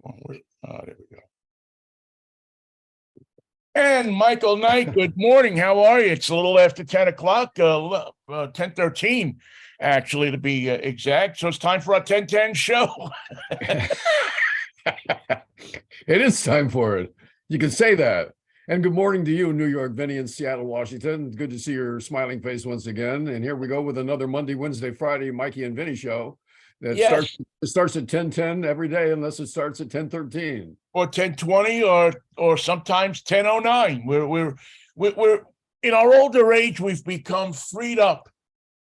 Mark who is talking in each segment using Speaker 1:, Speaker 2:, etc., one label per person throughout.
Speaker 1: There we go. And Michael Knight, good morning. How are you? It's a little after 10 o'clock, 10:13, actually, to be exact. So it's time for our 10:10 show.
Speaker 2: It is time for it. You can say that. And good morning to you, New York, Vinnie, and Seattle, Washington. Good to see your smiling face once again. And here we go with another Monday, Wednesday, Friday, Mikey and Vinnie show. That starts at 10:10 every day, unless it starts at 10:13
Speaker 1: or 10:20 or sometimes 10:09. We're in our older age, we've become freed up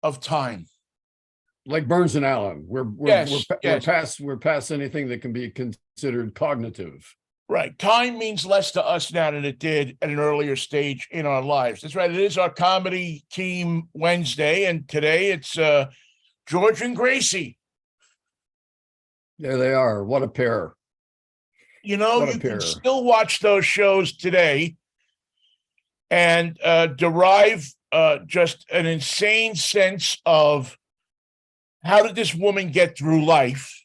Speaker 1: of time.
Speaker 2: Like Burns and Allen, we're past anything that can be considered cognitive.
Speaker 1: Right. Time means less to us now than it did at an earlier stage in our lives. That's right. It is our comedy team Wednesday, and today it's George and Gracie.
Speaker 2: There they are. What a pair.
Speaker 1: You know, you can still watch those shows today and derive just an insane sense of how did this woman get through life?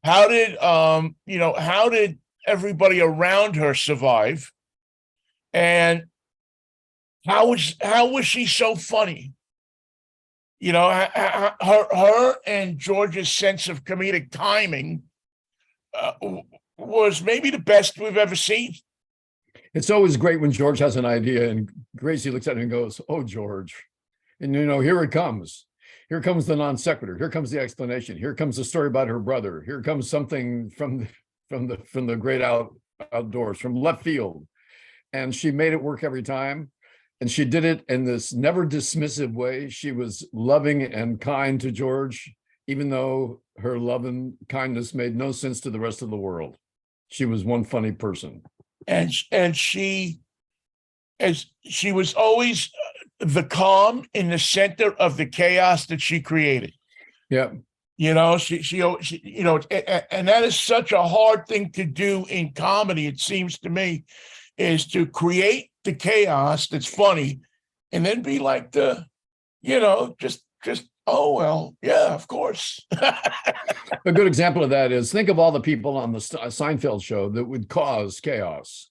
Speaker 1: How did how did everybody around her survive? And how was she so funny? You know, her and George's sense of comedic timing was maybe the best we've ever seen.
Speaker 2: It's always great when George has an idea and Gracie looks at him and goes, "Oh, George." And, you know, here it comes. Here comes the non sequitur. Here comes the explanation. Here comes the story about her brother. Here comes something from the great outdoors, from left field. And she made it work every time. And she did it in this never dismissive way. She was loving and kind to George, even though her love and kindness made no sense to the rest of the world. She was one funny person.
Speaker 1: And she was always the calm in the center of the chaos that she created.
Speaker 2: Yeah.
Speaker 1: You know, she you know, and that is such a hard thing to do in comedy, it seems to me, is to create the chaos that's funny and then be like just oh, well, yeah, of course.
Speaker 2: A good example of that is, think of all the people on the Seinfeld show that would cause chaos.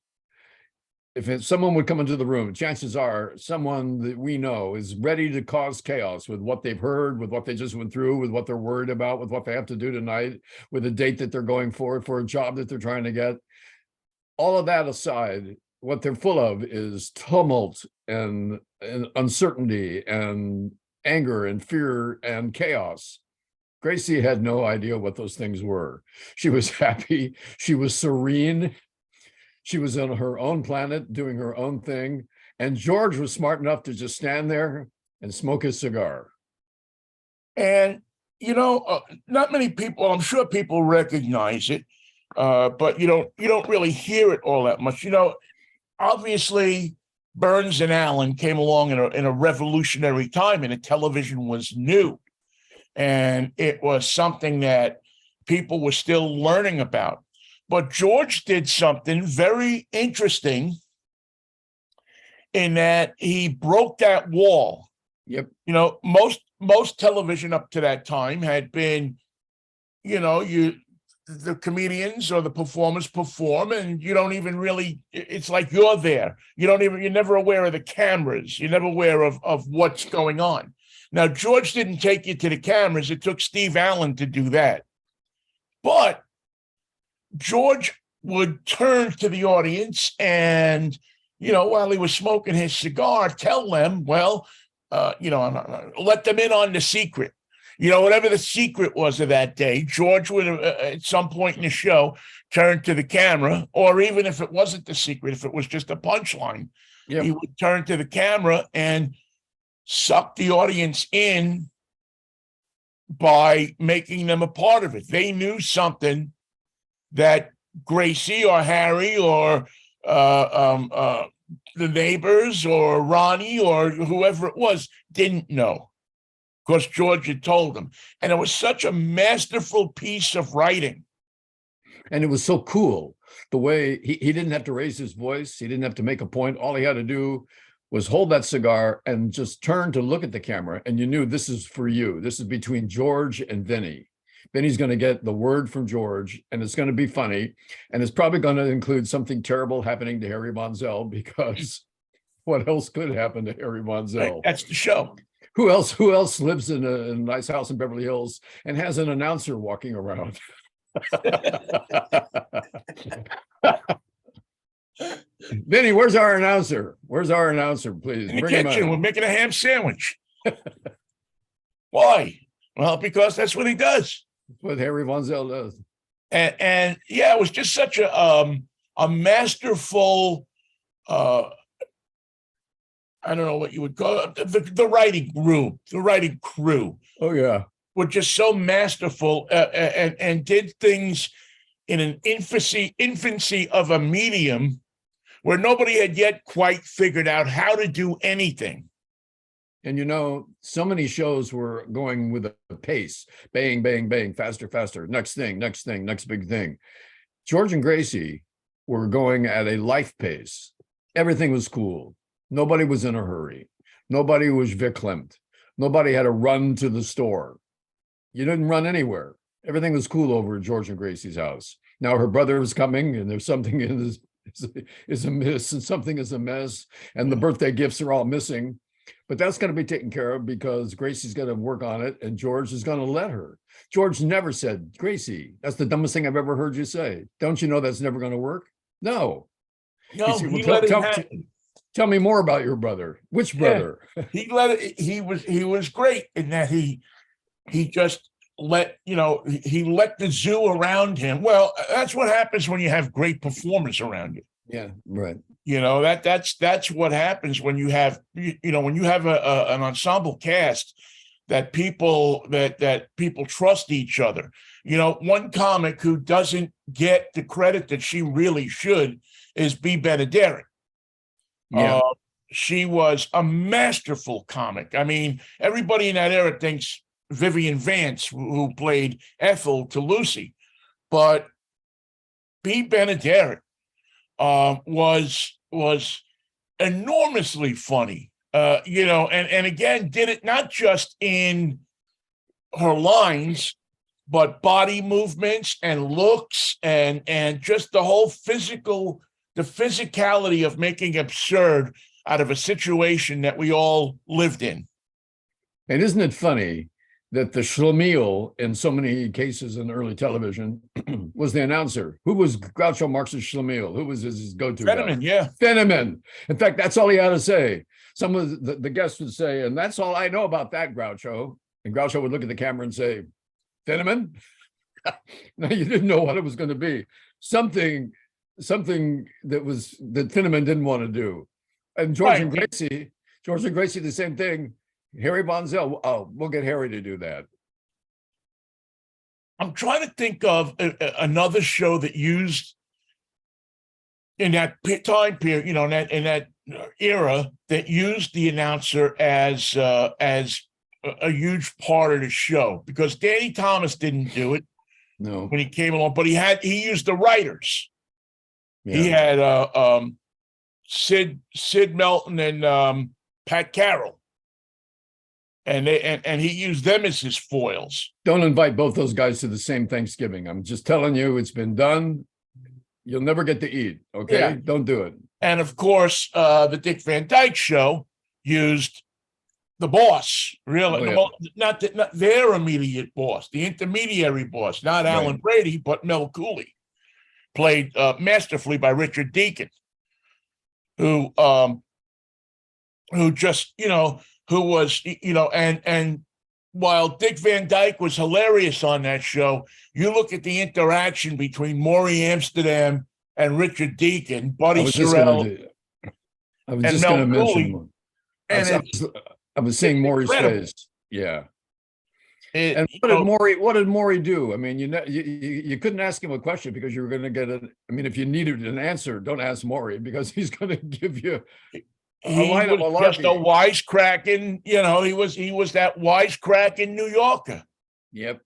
Speaker 2: If someone would come into the room, chances are someone that we know is ready to cause chaos with what they've heard, with what they just went through, with what they're worried about, with what they have to do tonight, with a date that they're going for a job that they're trying to get. All of that aside, what they're full of is tumult and uncertainty and anger and fear and chaos. Gracie had no idea what those things were. She was happy. She was serene. She was on her own planet doing her own thing. And George was smart enough to just stand there and smoke his cigar.
Speaker 1: And, you know, not many people, I'm sure people recognize it, but you don't really hear it all that much. You know, obviously, Burns and Allen came along in a revolutionary time, and television was new. And it was something that people were still learning about. But George did something very interesting in that he broke that wall.
Speaker 2: Yep.
Speaker 1: You know, most television up to that time had been, you know, the comedians or the performers perform, and you don't even really, it's like you're there. You're never aware of the cameras. You're never aware of what's going on. Now, George didn't take you to the cameras. It took Steve Allen to do that. But George would turn to the audience and, you know, while he was smoking his cigar, tell them, well, let them in on the secret. You know, whatever the secret was of that day, George would, at some point in the show, turn to the camera, or even if it wasn't the secret, if it was just a punchline, he would turn to the camera and suck the audience in by making them a part of it. They knew something that Gracie or Harry or the neighbors or Ronnie or whoever it was didn't know, because George had told them. And it was such a masterful piece of writing.
Speaker 2: And it was so cool the way he didn't have to raise his voice. He didn't have to make a point. All he had to do was hold that cigar and just turn to look at the camera. And you knew, this is for you. This is between George and Vinnie. Then he's going to get the word from George, and it's going to be funny, and it's probably going to include something terrible happening to Harry Von Zell, because what else could happen to Harry Von Zell?
Speaker 1: That's the show.
Speaker 2: Who else lives in a nice house in Beverly Hills and has an announcer walking around? Vinnie, where's our announcer? Where's our announcer, please?
Speaker 1: In the
Speaker 2: Bring him
Speaker 1: kitchen,
Speaker 2: on.
Speaker 1: we're making a ham sandwich. Why? Well, because that's what he does.
Speaker 2: That's what Harry Von Zell does.
Speaker 1: And yeah, it was just such a masterful, I don't know what you would call it, the writing room, the writing crew
Speaker 2: Oh yeah.
Speaker 1: were just so masterful, and did things in an infancy of a medium where nobody had yet quite figured out how to do anything.
Speaker 2: And you know, so many shows were going with a pace, bang, bang, bang, faster, faster, next thing, next big thing. George and Gracie were going at a life pace. Everything was cool. Nobody was in a hurry. Nobody was verklempt. Nobody had to run to the store. You didn't run anywhere. Everything was cool over at George and Gracie's house. Now her brother is coming, and there's something is amiss, and something is a mess, and the birthday gifts are all missing. But that's going to be taken care of because Gracie's going to work on it, and George is going to let her. George never said, Gracie, that's the dumbest thing I've ever heard you say. Don't you know that's never going to work? No.
Speaker 1: No,
Speaker 2: said,
Speaker 1: he
Speaker 2: "Well,
Speaker 1: let it
Speaker 2: tell-
Speaker 1: happen.
Speaker 2: Tell me more about your brother. Which brother?
Speaker 1: He let it. He was great in that he just let he let the zoo around him. Well, that's what happens when you have great performers around you.
Speaker 2: Yeah, right.
Speaker 1: That's what happens when you have when you have an ensemble cast that people trust each other. One comic who doesn't get the credit that she really should is B. Benaderet.
Speaker 2: Yeah.
Speaker 1: She was a masterful comic. I mean, everybody in that era thinks Vivian Vance, who played Ethel to Lucy, but B. Benaderet was enormously funny. And again, did it not just in her lines, but body movements and looks and just the whole the physicality of making absurd out of a situation that we all lived in.
Speaker 2: And isn't it funny that the schlemiel in so many cases in early television was the announcer? Who was Groucho Marx's schlemiel? Who was his go-to guy?
Speaker 1: Fenneman, yeah.
Speaker 2: Fenneman. In fact, that's all he had to say. Some of the guests would say, and that's all I know about that, Groucho. And Groucho would look at the camera and say, Fenneman? Now, you didn't know what it was going to be. Something that Fenneman didn't want to do. And George and Gracie, the same thing. Harry Von Zell, we'll get Harry to do that.
Speaker 1: I'm trying to think of another show that used in that time period, in that era, that used the announcer as a huge part of the show, because Danny Thomas didn't do it.
Speaker 2: No,
Speaker 1: when he came along, but he used the writers.
Speaker 2: Yeah.
Speaker 1: He had Sid Melton and Pat Carroll, and he used them as his foils.
Speaker 2: Don't invite both those guys to the same Thanksgiving. I'm just telling you, it's been done. You'll never get to eat. Okay,
Speaker 1: Yeah.
Speaker 2: Don't do it.
Speaker 1: And of course, the Dick Van Dyke Show used the boss, really, not their immediate boss, the intermediary boss, not Alan Brady, but Mel Cooley, played masterfully by Richard Deacon, who just, who was, and while Dick Van Dyke was hilarious on that show, you look at the interaction between Maury Amsterdam and Richard Deacon, Buddy Sorrell,
Speaker 2: I was just going to mention one.
Speaker 1: And
Speaker 2: I was seeing Maury's face. Yeah. And what did Maury do? I mean, you couldn't ask him a question because you were going to get it. I mean, if you needed an answer, don't ask Maury, because he's going to give you
Speaker 1: he was just a wisecracking, he was that wisecracking New Yorker.
Speaker 2: Yep.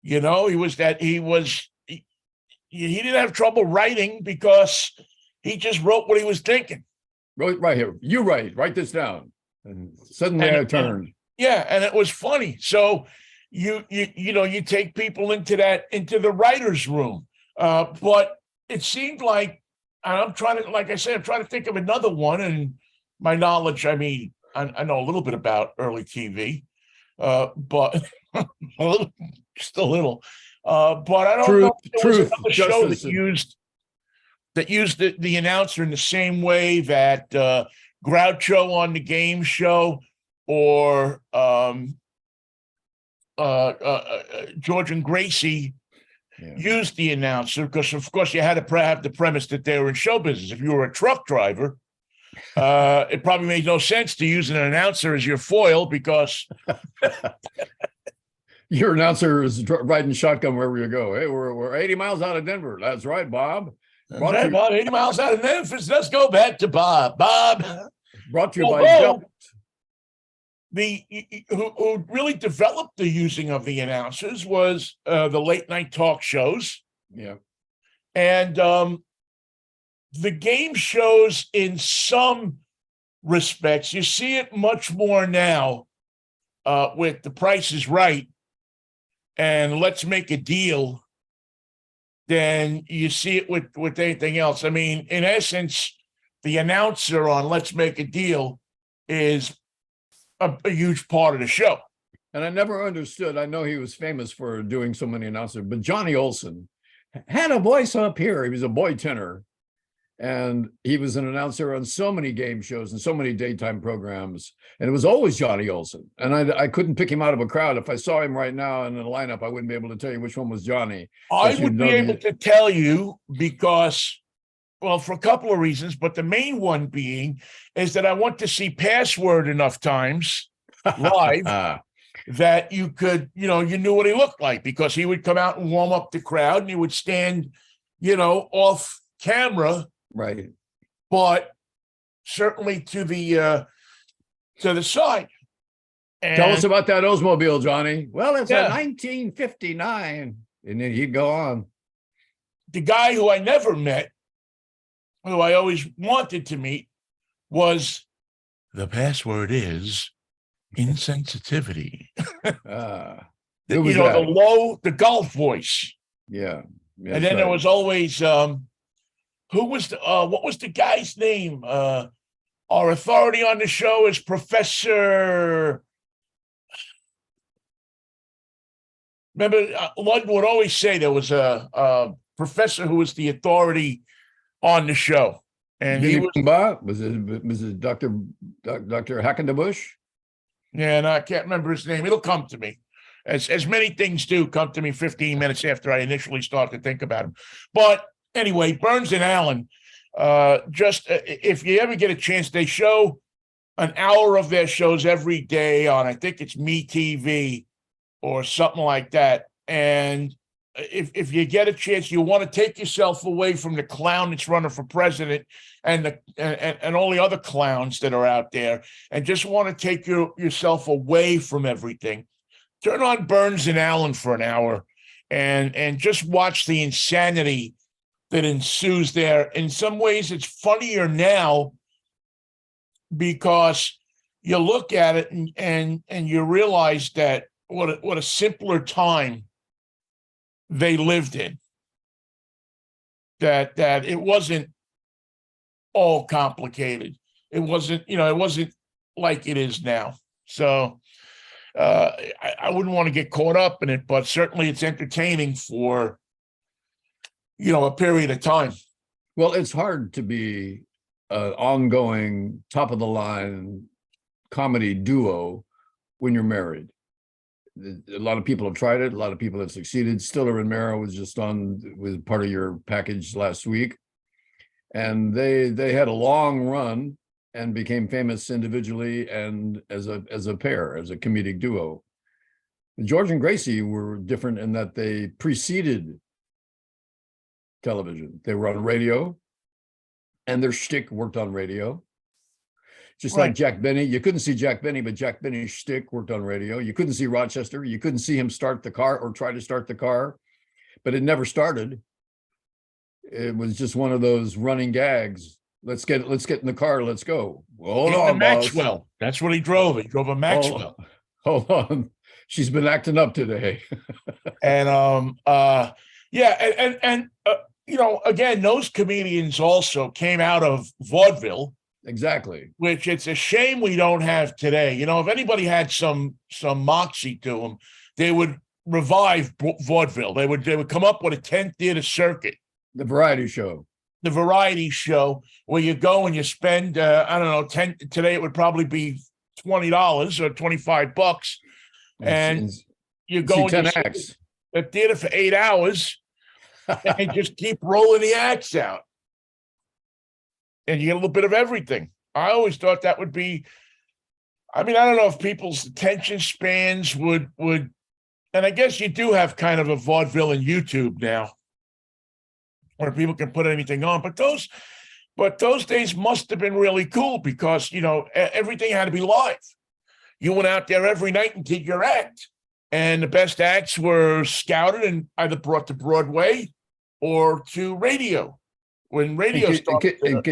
Speaker 1: He didn't have trouble writing because he just wrote what he was thinking.
Speaker 2: Right here. You write this down. And suddenly I turned.
Speaker 1: And it was funny. So, you take people into the writer's room. But it seemed like, and I'm trying to, like I said, I'm trying to think of another one. And my knowledge, I mean, I know a little bit about early TV, but just a little. But I don't know if there was
Speaker 2: Truth,
Speaker 1: another show
Speaker 2: justice,
Speaker 1: that used the announcer in the same way that Groucho on the game show, or George and Gracie used the announcer, because of course you had to have the premise that they were in show business. If you were a truck driver, it probably made no sense to use an announcer as your foil, because
Speaker 2: your announcer is riding shotgun wherever you go. Hey, we're 80 miles out of Denver. That's right, Bob.
Speaker 1: About 80 miles out of Memphis. Let's go back to Bob.
Speaker 2: Brought to you by Belt.
Speaker 1: Who really developed the using of the announcers was the late night talk shows.
Speaker 2: Yeah.
Speaker 1: And the game shows, in some respects, you see it much more now with The Price is Right and Let's Make a Deal than you see it with anything else. I mean, in essence, the announcer on Let's Make a Deal is a huge part of the show.
Speaker 2: And I never understood. I know he was famous for doing so many announcers, but Johnny Olson had a voice up here. He was a boy tenor, and he was an announcer on so many game shows and so many daytime programs. And it was always Johnny Olson. And I couldn't pick him out of a crowd. If I saw him right now in the lineup, I wouldn't be able to tell you which one was Johnny.
Speaker 1: I would be able to tell you because, well, for a couple of reasons, but the main one being is that I went to see Password enough times live that you could, you knew what he looked like, because he would come out and warm up the crowd, and he would stand, off camera.
Speaker 2: Right.
Speaker 1: But certainly to the side. And
Speaker 2: tell us about that Oldsmobile, Johnny. Well, it's a 1959. And then he'd go on.
Speaker 1: The guy who I never met, who I always wanted to meet, was the password is insensitivity. The golf voice.
Speaker 2: Yeah.
Speaker 1: And then there was always what was the guy's name? Our authority on the show is Professor. Remember, Lund would always say there was a professor who was the authority on the show, and he
Speaker 2: was it Dr. Hackendebush?
Speaker 1: Yeah, and I can't remember his name. It'll come to me, as many things do come to me 15 minutes after I initially start to think about him. But anyway, Burns and Allen, just if you ever get a chance, they show an hour of their shows every day on, I think it's MeTV or something like that. And if you get a chance, you want to take yourself away from the clown that's running for president and all the other clowns that are out there, and just want to take yourself away from everything. Turn on Burns and Allen for an hour and just watch the insanity that ensues there. In some ways, it's funnier now because you look at it and you realize that what a simpler time they lived in. That it wasn't all complicated. It wasn't like it is now. So I wouldn't want to get caught up in it, but certainly it's entertaining for a period of time.
Speaker 2: Well, it's hard to be an ongoing top of the line comedy duo when you're married. A lot of people have tried it. A lot of people have succeeded. Stiller and Mara was just with part of your package last week, and they had a long run and became famous individually and as a pair, as a comedic duo. George and Gracie were different in that they preceded television. They were on radio, and their shtick worked on radio. Just like Jack Benny. You couldn't see Jack Benny, but Jack Benny's shtick worked on radio. You couldn't see Rochester. You couldn't see him start the car or try to start the car, but it never started. It was just one of those running gags. Let's get in the car. Let's go. Well, hold on,
Speaker 1: Maxwell. Boss. That's what he drove. He drove a Maxwell.
Speaker 2: Hold on. She's been acting up today.
Speaker 1: And yeah, you know, again, those comedians also came out of vaudeville,
Speaker 2: Exactly.
Speaker 1: which it's a shame we don't have today. You know, if anybody had some moxie to them, they would revive vaudeville. They would come up with a 10 theater circuit,
Speaker 2: The variety show.
Speaker 1: the variety show, where you go and you spend I don't know, 10 today it would probably be $20 or $25, and you go
Speaker 2: see
Speaker 1: and
Speaker 2: 10
Speaker 1: you sit
Speaker 2: acts.
Speaker 1: at the theater for 8 hours and just keep rolling the acts out. And you get a little bit of everything. I always thought that would be, I mean, I don't know if people's attention spans would, and I guess you do have kind of a vaudeville and YouTube now where people can put anything on, but those days must have been really cool because, you know, everything had to be live. You went out there every night and did your act, and the best acts were scouted and either brought to Broadway or to radio. When radio started.
Speaker 2: And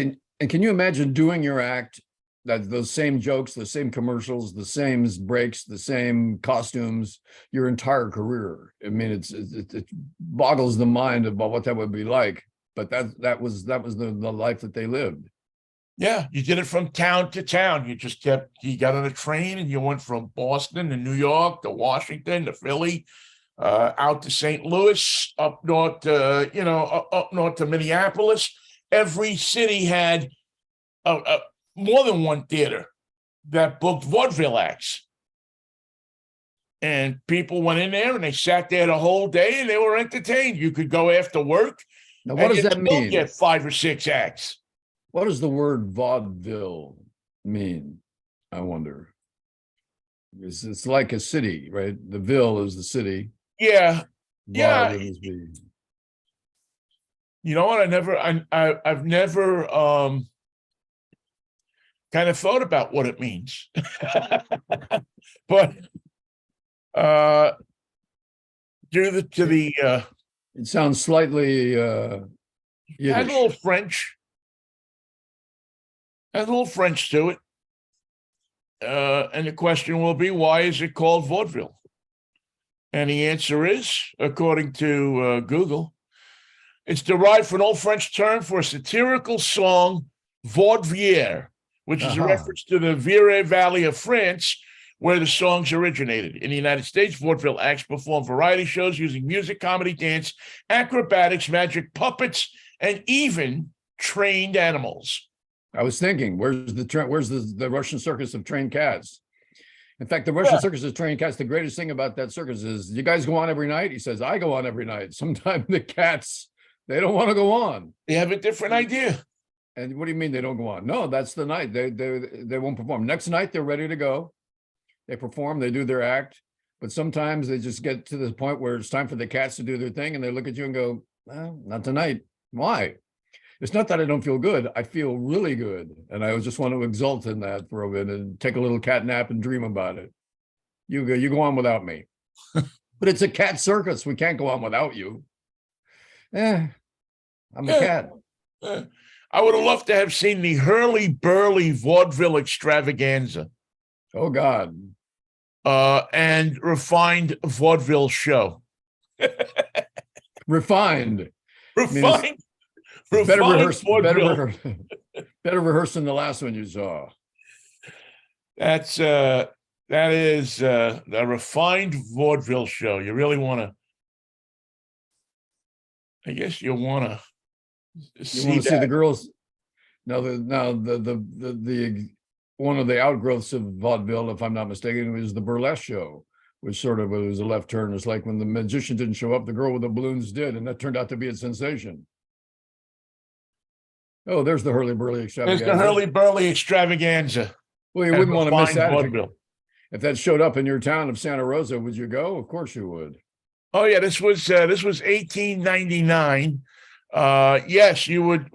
Speaker 2: can you imagine doing your act, that those same jokes, the same commercials, the same breaks, the same costumes, your entire career? I mean, it boggles the mind about what that would be like. But that was the life that they lived.
Speaker 1: Yeah, you did it from town to town. You got on a train and you went from Boston to New York to Washington to Philly, out to St. Louis, up north, up north to Minneapolis. Every city had more than one theater that booked vaudeville acts. And people went in there and they sat there the whole day and they were entertained. You could go after work.
Speaker 2: Now, what does that mean?
Speaker 1: Get 5 or 6 acts.
Speaker 2: What does the word vaudeville mean? I wonder. It's like a city, right? The ville is the city.
Speaker 1: Yeah.
Speaker 2: Yeah.
Speaker 1: You know what? I've never kind of thought about what it means. But
Speaker 2: it sounds slightly
Speaker 1: has a little French. Has a little French to it. And the question will be, why is it called vaudeville? And the answer is, according to Google, it's derived from an old French term for a satirical song, vaudeville, which is a reference to the Vière Valley of France, where the songs originated. In the United States, vaudeville acts perform variety shows using music, comedy, dance, acrobatics, magic, puppets, and even trained animals.
Speaker 2: I was thinking, where's the Russian circus of trained cats? In fact, the Russian circus of trained cats, the greatest thing about that circus is, you guys go on every night? He says, I go on every night. Sometimes the cats, they don't want to go on.
Speaker 1: They have a different idea.
Speaker 2: And what do you mean they don't go on? No, that's the night. They won't perform. Next night, they're ready to go. They perform, they do their act. But sometimes they just get to the point where it's time for the cats to do their thing. And they look at you and go, well, not tonight. Why? It's not that I don't feel good. I feel really good. And I just want to exult in that for a minute and take a little cat nap and dream about it. You go on without me. But it's a cat circus. We can't go on without you. I'm a cat.
Speaker 1: I would have loved to have seen the hurly-burly vaudeville extravaganza.
Speaker 2: Oh, God.
Speaker 1: And refined vaudeville show.
Speaker 2: Refined.
Speaker 1: Refined.
Speaker 2: Better rehearsed than the last one you saw.
Speaker 1: That is the refined vaudeville show. You really want to, I guess you want to see
Speaker 2: the girls. The one of the outgrowths of vaudeville, if I'm not mistaken, was the burlesque show, which sort of was a left turn. It's like when the magician didn't show up, the girl with the balloons did, and that turned out to be a sensation. Oh, there's the hurly-burly extravaganza.
Speaker 1: There's the hurly-burly extravaganza.
Speaker 2: Well, you wouldn't want to miss that.
Speaker 1: Vaudeville.
Speaker 2: If that showed up in your town of Santa Rosa, would you go? Of course you would.
Speaker 1: Oh yeah, this was 1899. Yes, you would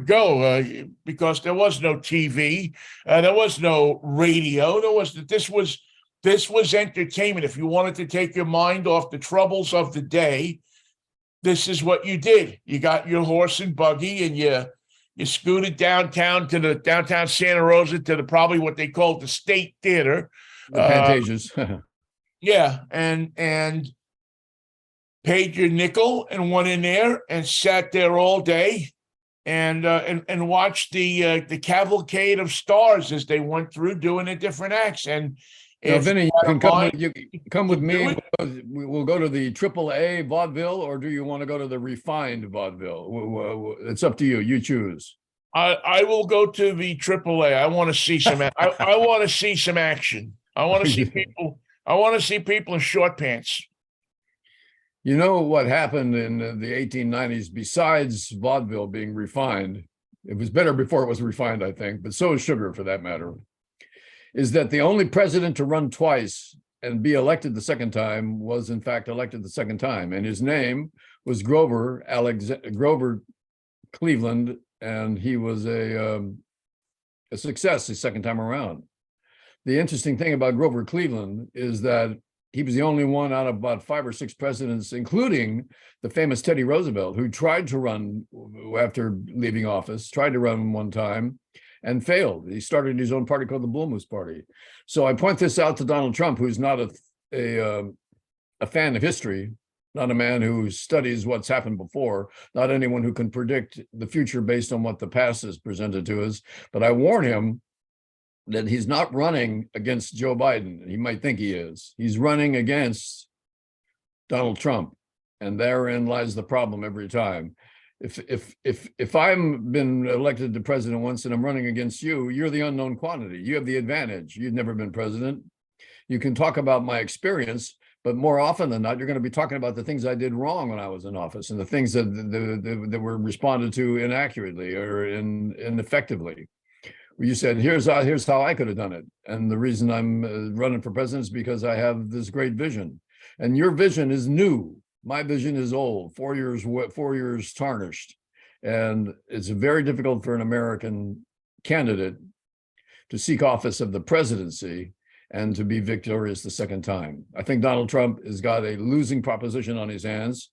Speaker 1: go because there was no TV, there was no radio. This was entertainment. If you wanted to take your mind off the troubles of the day, this is what you did. You got your horse and buggy and you scooted downtown Santa Rosa to probably what they called the State Theater.
Speaker 2: The Pantages.
Speaker 1: Yeah, and paid your nickel and went in there and sat there all day and watched the cavalcade of stars as they went through doing the different acts. And
Speaker 2: Now,
Speaker 1: if
Speaker 2: Vinny,
Speaker 1: you
Speaker 2: you
Speaker 1: had
Speaker 2: can
Speaker 1: a
Speaker 2: come
Speaker 1: mind
Speaker 2: with you come
Speaker 1: to
Speaker 2: with me.
Speaker 1: do
Speaker 2: And
Speaker 1: it,
Speaker 2: we'll go to the AAA vaudeville, or do you want to go to the refined vaudeville? It's up to you. You choose.
Speaker 1: I will go to the AAA. I want to see I want to see some action. I want to see people. I want to see people in short pants.
Speaker 2: You know what happened in the 1890s, besides vaudeville being refined, it was better before it was refined, I think, but so is sugar for that matter, is that the only president to run twice and be elected the second time was in fact elected the second time. And his name was Grover Cleveland, and he was a success the second time around. The interesting thing about Grover Cleveland is that he was the only one out of about 5 or 6 presidents, including the famous Teddy Roosevelt, who tried to run after leaving office, tried to run one time and failed. He started his own party called the Bull Moose Party. So I point this out to Donald Trump, who's not a fan of history, not a man who studies what's happened before, not anyone who can predict the future based on what the past has presented to us. But I warn him that he's not running against Joe Biden. He might think he is. He's running against Donald Trump, and therein lies the problem every time. If I'm been elected to president once and I'm running against you, you're the unknown quantity. You have the advantage. You've never been president. You can talk about my experience, but more often than not, you're going to be talking about the things I did wrong when I was in office and the things that were responded to inaccurately or ineffectively. You said, here's how I could have done it. And the reason I'm running for president is because I have this great vision. And your vision is new. My vision is old, 4 years tarnished. And it's very difficult for an American candidate to seek office of the presidency and to be victorious the second time. I think Donald Trump has got a losing proposition on his hands.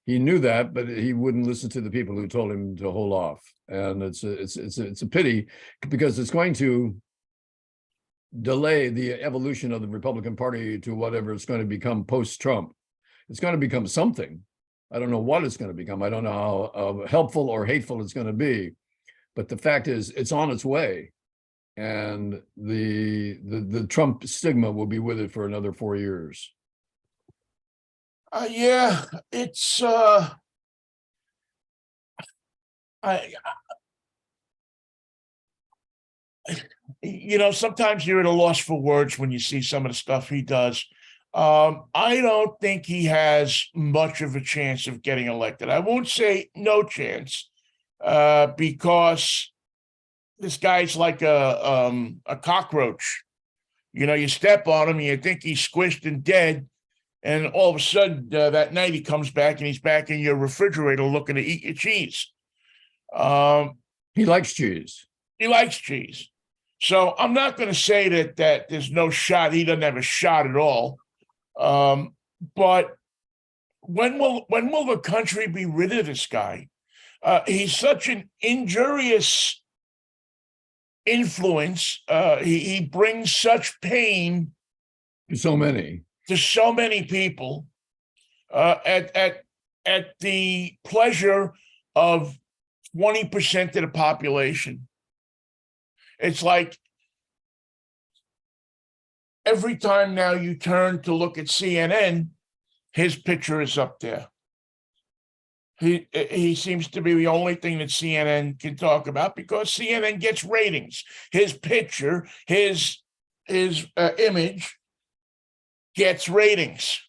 Speaker 2: He knew that, but he wouldn't listen to the people who told him to hold off. And it's a pity, because it's going to delay the evolution of the Republican Party to whatever it's going to become post-Trump. It's going to become something. I don't know what it's going to become. I don't know how helpful or hateful it's going to be. But the fact is, it's on its way. And the Trump stigma will be with it for another 4 years.
Speaker 1: Yeah, it's sometimes you're at a loss for words when you see some of the stuff he does. I don't think he has much of a chance of getting elected. I won't say no chance, because this guy's like a cockroach. You step on him and you think he's squished and dead. And all of a sudden, that night he comes back and he's back in your refrigerator looking to eat your cheese.
Speaker 2: He likes cheese.
Speaker 1: He likes cheese. So I'm not going to say that there's no shot. He doesn't have a shot at all. But when will the country be rid of this guy? He's such an injurious influence. He brings such pain
Speaker 2: to so many
Speaker 1: people, at the pleasure of 20% of the population. It's like every time now you turn to look at CNN, his picture is up there. He seems to be the only thing that CNN can talk about, because CNN gets ratings. His picture, his image gets ratings.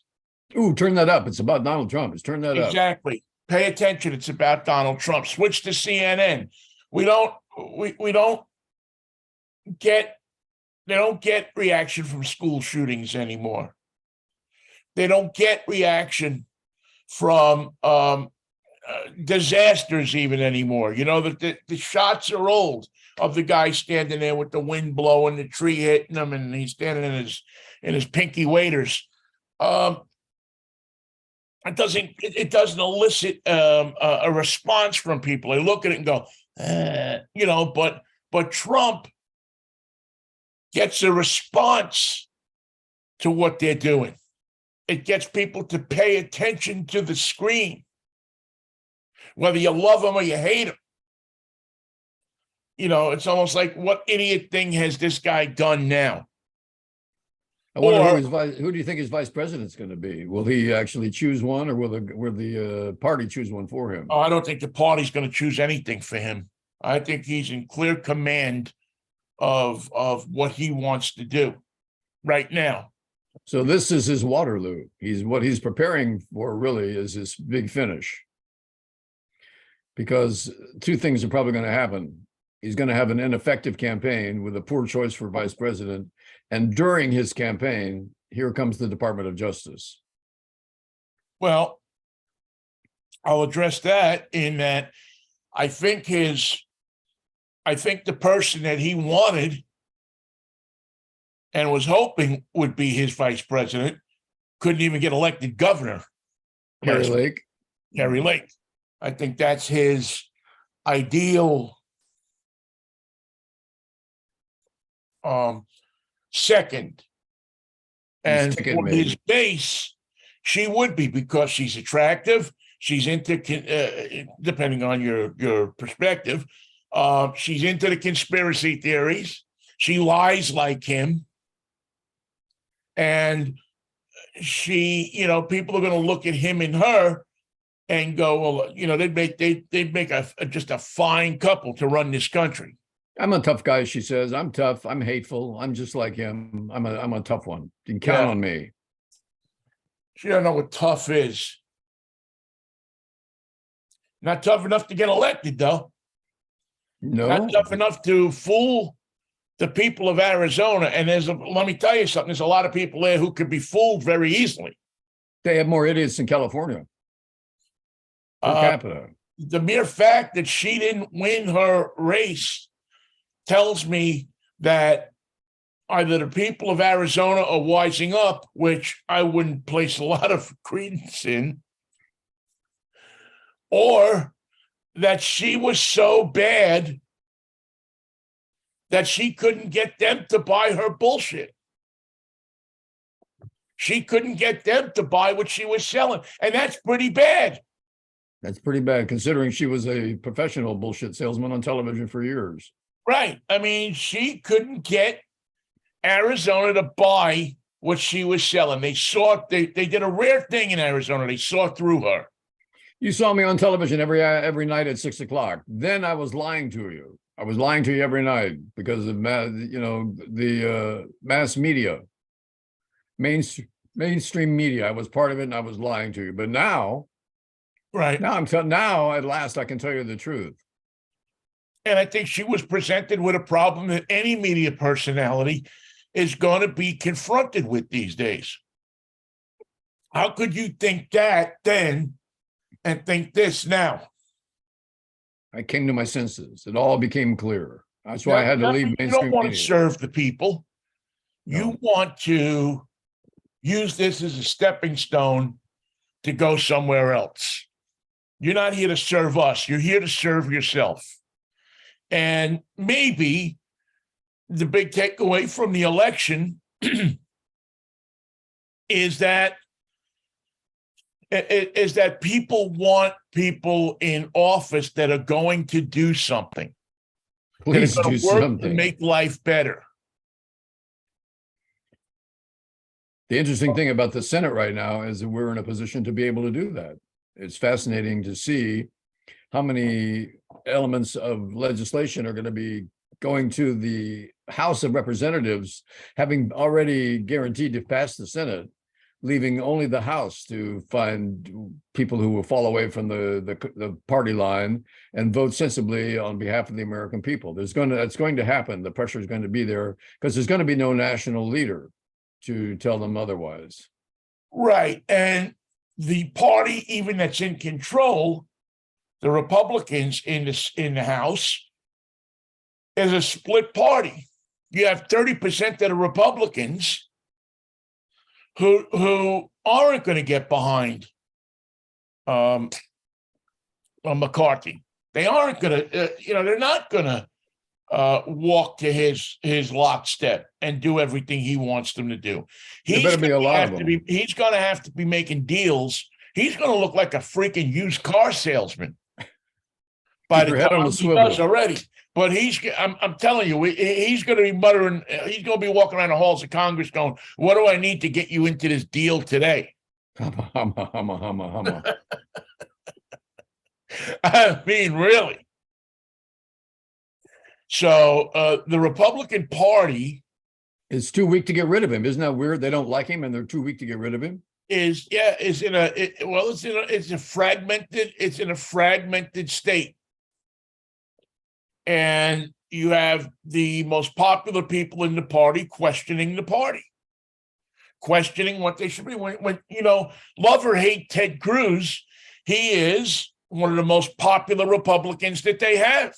Speaker 2: Ooh, turn that up. It's about Donald Trump. Let's turn that up.
Speaker 1: Exactly. Pay attention. It's about Donald Trump. Switch to CNN. They don't get reaction from school shootings anymore. They don't get reaction from disasters even anymore. The shots are old of the guy standing there with the wind blowing, the tree hitting him, and he's standing in his pinky waders. It doesn't elicit a response from people. They look at it and go, but Trump gets a response to what they're doing. It gets people to pay attention to the screen, whether you love them or you hate them. You know, it's almost like, what idiot thing has this guy done now?
Speaker 2: I wonder
Speaker 1: Or-
Speaker 2: who do you think his vice president's going to be? Will he actually choose one, or will the party choose one for him?
Speaker 1: Oh, I don't think the party's going to choose anything for him. I think he's in clear command of what he wants to do right now.
Speaker 2: So this is his Waterloo. What he's preparing for really is his big finish. Because two things are probably going to happen. He's going to have an ineffective campaign with a poor choice for vice president. And during his campaign, here comes the Department of Justice.
Speaker 1: Well, I'll address that in that I think the person that he wanted and was hoping would be his vice president couldn't even get elected governor.
Speaker 2: Kari Lake.
Speaker 1: Kari Lake. I think that's his ideal second. And for his base, she would be, because she's attractive. She's into, depending on your perspective, she's into the conspiracy theories. She lies like him. And she, you know, people are going to look at him and her and go, well, you know, they'd make just a fine couple to run this country.
Speaker 2: I'm a tough guy, she says. I'm tough. I'm hateful. I'm just like him. I'm a tough one. You can count on me.
Speaker 1: She don't know what tough is. Not tough enough to get elected, though.
Speaker 2: No.
Speaker 1: Not tough enough to fool the people of Arizona. And let me tell you something, there's a lot of people there who could be fooled very easily.
Speaker 2: They have more idiots in California. Per capita.
Speaker 1: The mere fact that she didn't win her race tells me that either the people of Arizona are wising up, which I wouldn't place a lot of credence in, or that she was so bad that she couldn't get them to buy her bullshit. She couldn't get them to buy what she was selling. And that's pretty bad.
Speaker 2: That's pretty bad, considering she was a professional bullshit salesman on television for years.
Speaker 1: Right. I mean, she couldn't get Arizona to buy what she was selling. They did a rare thing in Arizona. They saw through her.
Speaker 2: You saw me on television every night at 6 o'clock. Then I was lying to you. I was lying to you every night because of the mass media, mainstream media. I was part of it, and I was lying to you. But now,
Speaker 1: right
Speaker 2: now at last I can tell you the truth.
Speaker 1: And I think she was presented with a problem that any media personality is going to be confronted with these days. How could you think that then and think this now?
Speaker 2: I came to my senses. It all became clear. That's why I had to leave mainstream media.
Speaker 1: You don't want to serve the people. You want to use this as a stepping stone to go somewhere else. You're not here to serve us. You're here to serve yourself. And maybe the big takeaway from the election is that people want people in office that are going to do something.
Speaker 2: Please do something
Speaker 1: to make life better.
Speaker 2: The interesting thing about the Senate right now is that we're in a position to be able to do that. It's fascinating to see how many elements of legislation are going to be going to the House of Representatives, having already guaranteed to pass the Senate, leaving only the House to find people who will fall away from the party line and vote sensibly on behalf of the American people. It's going to happen. The pressure is going to be there because there's going to be no national leader to tell them otherwise.
Speaker 1: Right. And the party, even that's in control, the Republicans in the House, is a split party. You have 30% of the Republicans who aren't going to get behind McCarthy. They aren't going to, they're not going to walk to his lockstep and do everything he wants them to do.
Speaker 2: There better be a lot of them.
Speaker 1: He's going to have to be making deals. He's going to look like a freaking used car salesman by
Speaker 2: Keep your
Speaker 1: the
Speaker 2: head on
Speaker 1: time
Speaker 2: a
Speaker 1: he
Speaker 2: swivel.
Speaker 1: does already. But I'm telling you, he's going to be muttering. He's going to be walking around the halls of Congress going, "What do I need to get you into this deal today?"
Speaker 2: Humma.
Speaker 1: I mean, really. So the Republican Party
Speaker 2: It's too weak to get rid of him. Isn't that weird? They don't like him and they're too weak to get rid of him.
Speaker 1: It's in a fragmented state. And you have the most popular people in the party questioning the party, questioning what they should be. When love or hate Ted Cruz, he is one of the most popular Republicans that they have.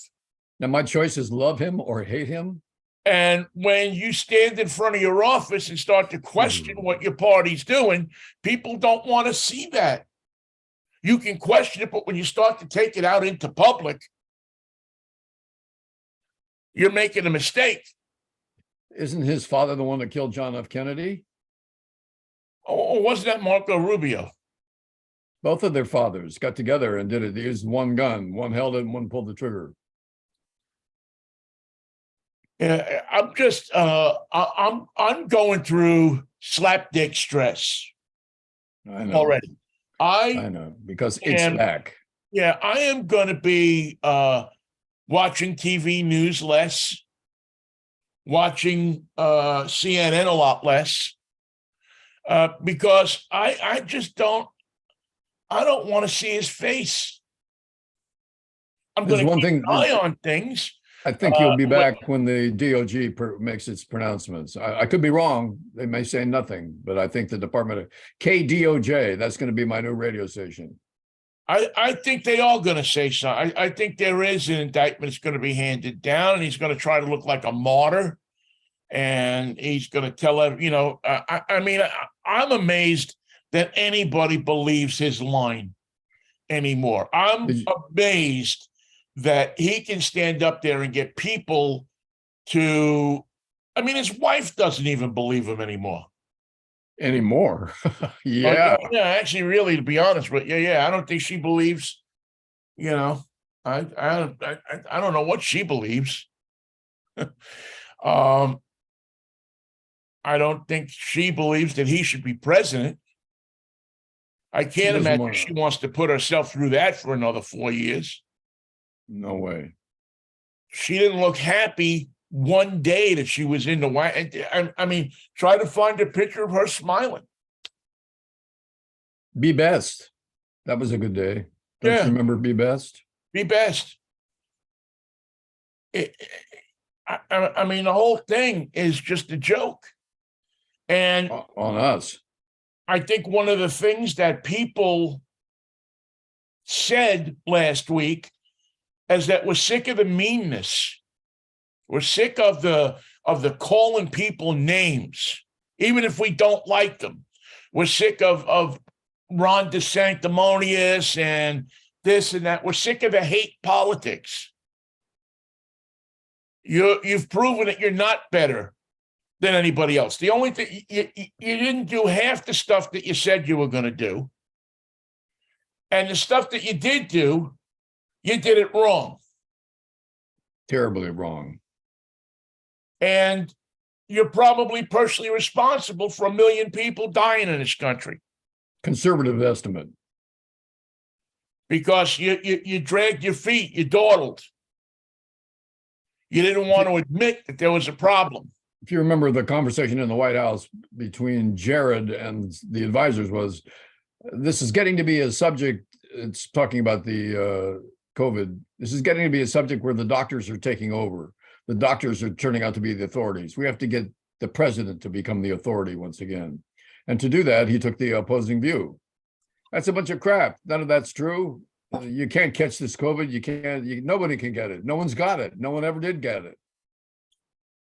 Speaker 2: Now, my choice is love him or hate him.
Speaker 1: And when you stand in front of your office and start to question what your party's doing, people don't want to see that. You can question it, but when you start to take it out into public, you're making a mistake.
Speaker 2: Isn't his father the one that killed John F. Kennedy?
Speaker 1: Oh, wasn't that Marco Rubio?
Speaker 2: Both of their fathers got together and did it. They used one gun. One held it and one pulled the trigger.
Speaker 1: Yeah, I'm going through slapdick stress.
Speaker 2: I know
Speaker 1: already.
Speaker 2: I know because it's back.
Speaker 1: Yeah, I am going to be watching TV news less, watching CNN a lot less, because I just don't want to see his face. I'm going to keep an eye on things.
Speaker 2: I think you'll be back when the DOJ makes its pronouncements. I could be wrong. They may say nothing, but I think the Department of KDOJ, that's going to be my new radio station.
Speaker 1: I think they are going to say something. I think there is an indictment that's going to be handed down, and he's going to try to look like a martyr. And he's going to tell everyone, I'm amazed that anybody believes his line anymore. I'm amazed that he can stand up there and get people to, his wife doesn't even believe him anymore.
Speaker 2: Yeah.
Speaker 1: Actually, really, to be honest with you, I don't think she believes, I don't know what she believes. I don't think she believes that he should be president. I can't imagine she wants to put herself through that for another 4 years.
Speaker 2: No way.
Speaker 1: She didn't look happy one day that she was in the White. Try to find a picture of her smiling.
Speaker 2: Be best. That was a good day. Don't you remember Be Best?
Speaker 1: Be best. The whole thing is just a joke. And
Speaker 2: on us.
Speaker 1: I think one of the things that people said last week is that we're sick of the meanness. We're sick of the calling people names, even if we don't like them. We're sick of Ron DeSanctimonious and this and that. We're sick of the hate politics. You've proven that you're not better than anybody else. The only thing you didn't do half the stuff that you said you were going to do, and the stuff that you did do, you did it wrong.
Speaker 2: Terribly wrong.
Speaker 1: And you're probably personally responsible for 1 million people dying in this country.
Speaker 2: Conservative estimate.
Speaker 1: Because you dragged your feet, you dawdled. You didn't want to admit that there was a problem.
Speaker 2: If you remember the conversation in the White House between Jared and the advisors was, this is getting to be a subject, it's talking about the COVID. This is getting to be a subject where the doctors are taking over. The doctors are turning out to be the authorities. We have to get the president to become the authority once again. And to do that, he took the opposing view. That's a bunch of crap. None of that's true. You can't catch this COVID. Nobody can get it. No one's got it. No one ever did get it.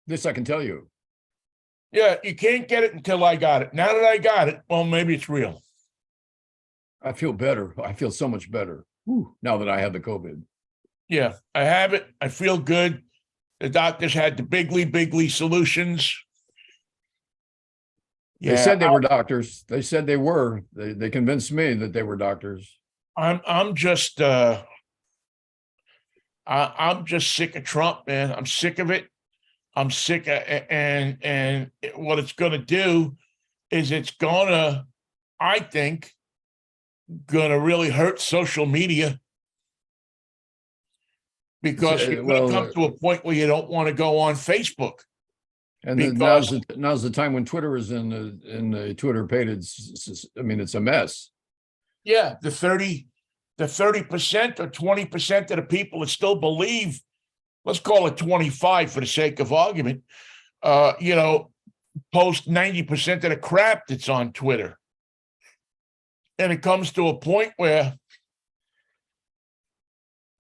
Speaker 2: This I can tell you.
Speaker 1: Yeah, you can't get it until I got it. Now that I got it, well, maybe it's real.
Speaker 2: I feel better. I feel so much better now that I have the COVID.
Speaker 1: Yeah, I have it. I feel good. The doctors had the bigly solutions.
Speaker 2: They said they were doctors. They said they were. They convinced me that they were doctors.
Speaker 1: I'm just I'm just sick of Trump, man. I'm sick of it. I'm sick of, and what it's going to do is it's going to, I think, going to really hurt social media, because you're going to come to a point where you don't want to go on Facebook.
Speaker 2: And now's the time when Twitter is in the Twitter page. It's a mess.
Speaker 1: Yeah, the 30% or 20% of the people that still believe, let's call it 25 for the sake of argument, post 90% of the crap that's on Twitter. And it comes to a point where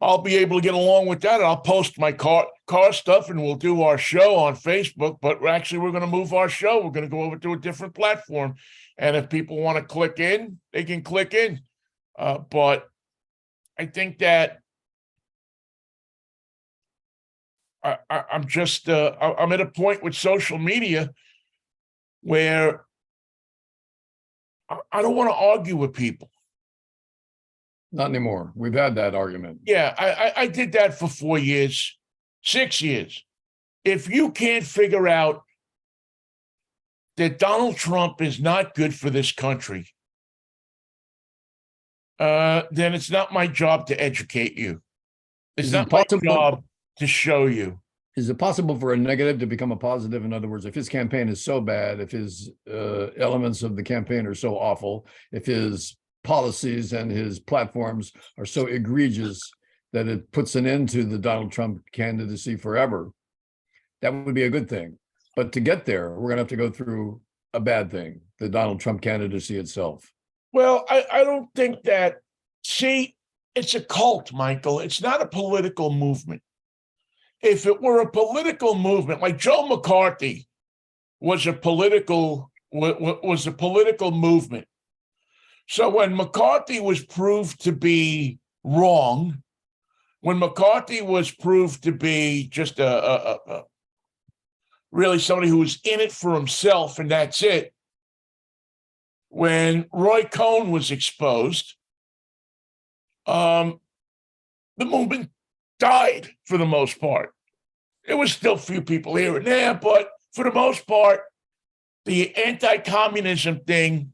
Speaker 1: I'll be able to get along with that. I'll post my car stuff and we'll do our show on Facebook, but we're going to move our show. We're going to go over to a different platform. And if people want to click in, they can click in. But I think that I'm just, I'm at a point with social media where I don't want to argue with people.
Speaker 2: Not anymore. We've had that argument.
Speaker 1: Yeah, I did that for 4 years, 6 years. If you can't figure out that Donald Trump is not good for this country, then it's not my job to educate you. It's not my job to show you.
Speaker 2: Is it possible for a negative to become a positive? In other words, if his campaign is so bad, if his elements of the campaign are so awful, if his policies and his platforms are so egregious that it puts an end to the Donald Trump candidacy forever, that would be a good thing. But to get there, we're going to have to go through a bad thing, the Donald Trump candidacy itself.
Speaker 1: Well, I don't think that. See, it's a cult, Michael. It's not a political movement. If it were a political movement, like Joe McCarthy was a political movement. So when McCarthy was proved to be wrong, when McCarthy was proved to be just really somebody who was in it for himself and that's it, when Roy Cohn was exposed, the movement died for the most part. There was still a few people here and there, but for the most part, the anti-communism thing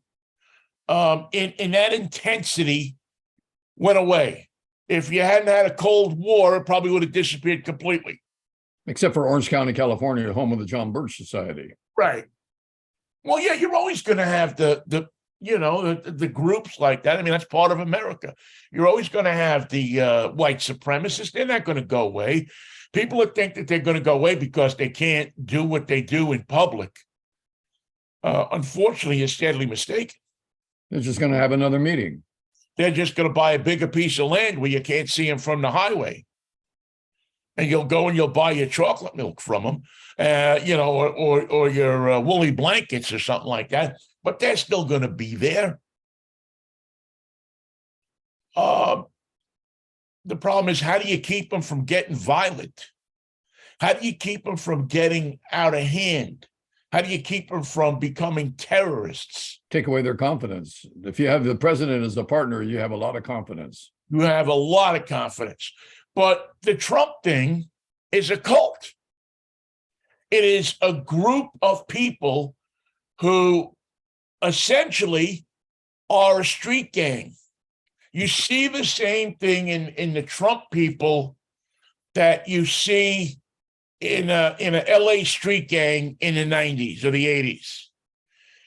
Speaker 1: in that intensity went away. If you hadn't had a Cold War, it probably would have disappeared completely.
Speaker 2: Except for Orange County, California, home of the John Birch Society.
Speaker 1: Right. Well, yeah, you're always going to have the groups like that. I mean, that's part of America. You're always going to have the white supremacists. They're not going to go away. People that think that they're going to go away because they can't do what they do in public, unfortunately, is sadly mistaken.
Speaker 2: They're just going to have another meeting.
Speaker 1: They're just going to buy a bigger piece of land where you can't see them from the highway. And you'll go and you'll buy your chocolate milk from them, or your woolly blankets or something like that. But they're still going to be there. The problem is, how do you keep them from getting violent? How do you keep them from getting out of hand? How do you keep them from becoming terrorists?
Speaker 2: Take away their confidence. If you have the president as a partner, you have a lot of confidence.
Speaker 1: You have a lot of confidence. But the Trump thing is a cult. It is a group of people who essentially are a street gang. You see the same thing in the Trump people that you see in a LA street gang in the 90s or the 80s.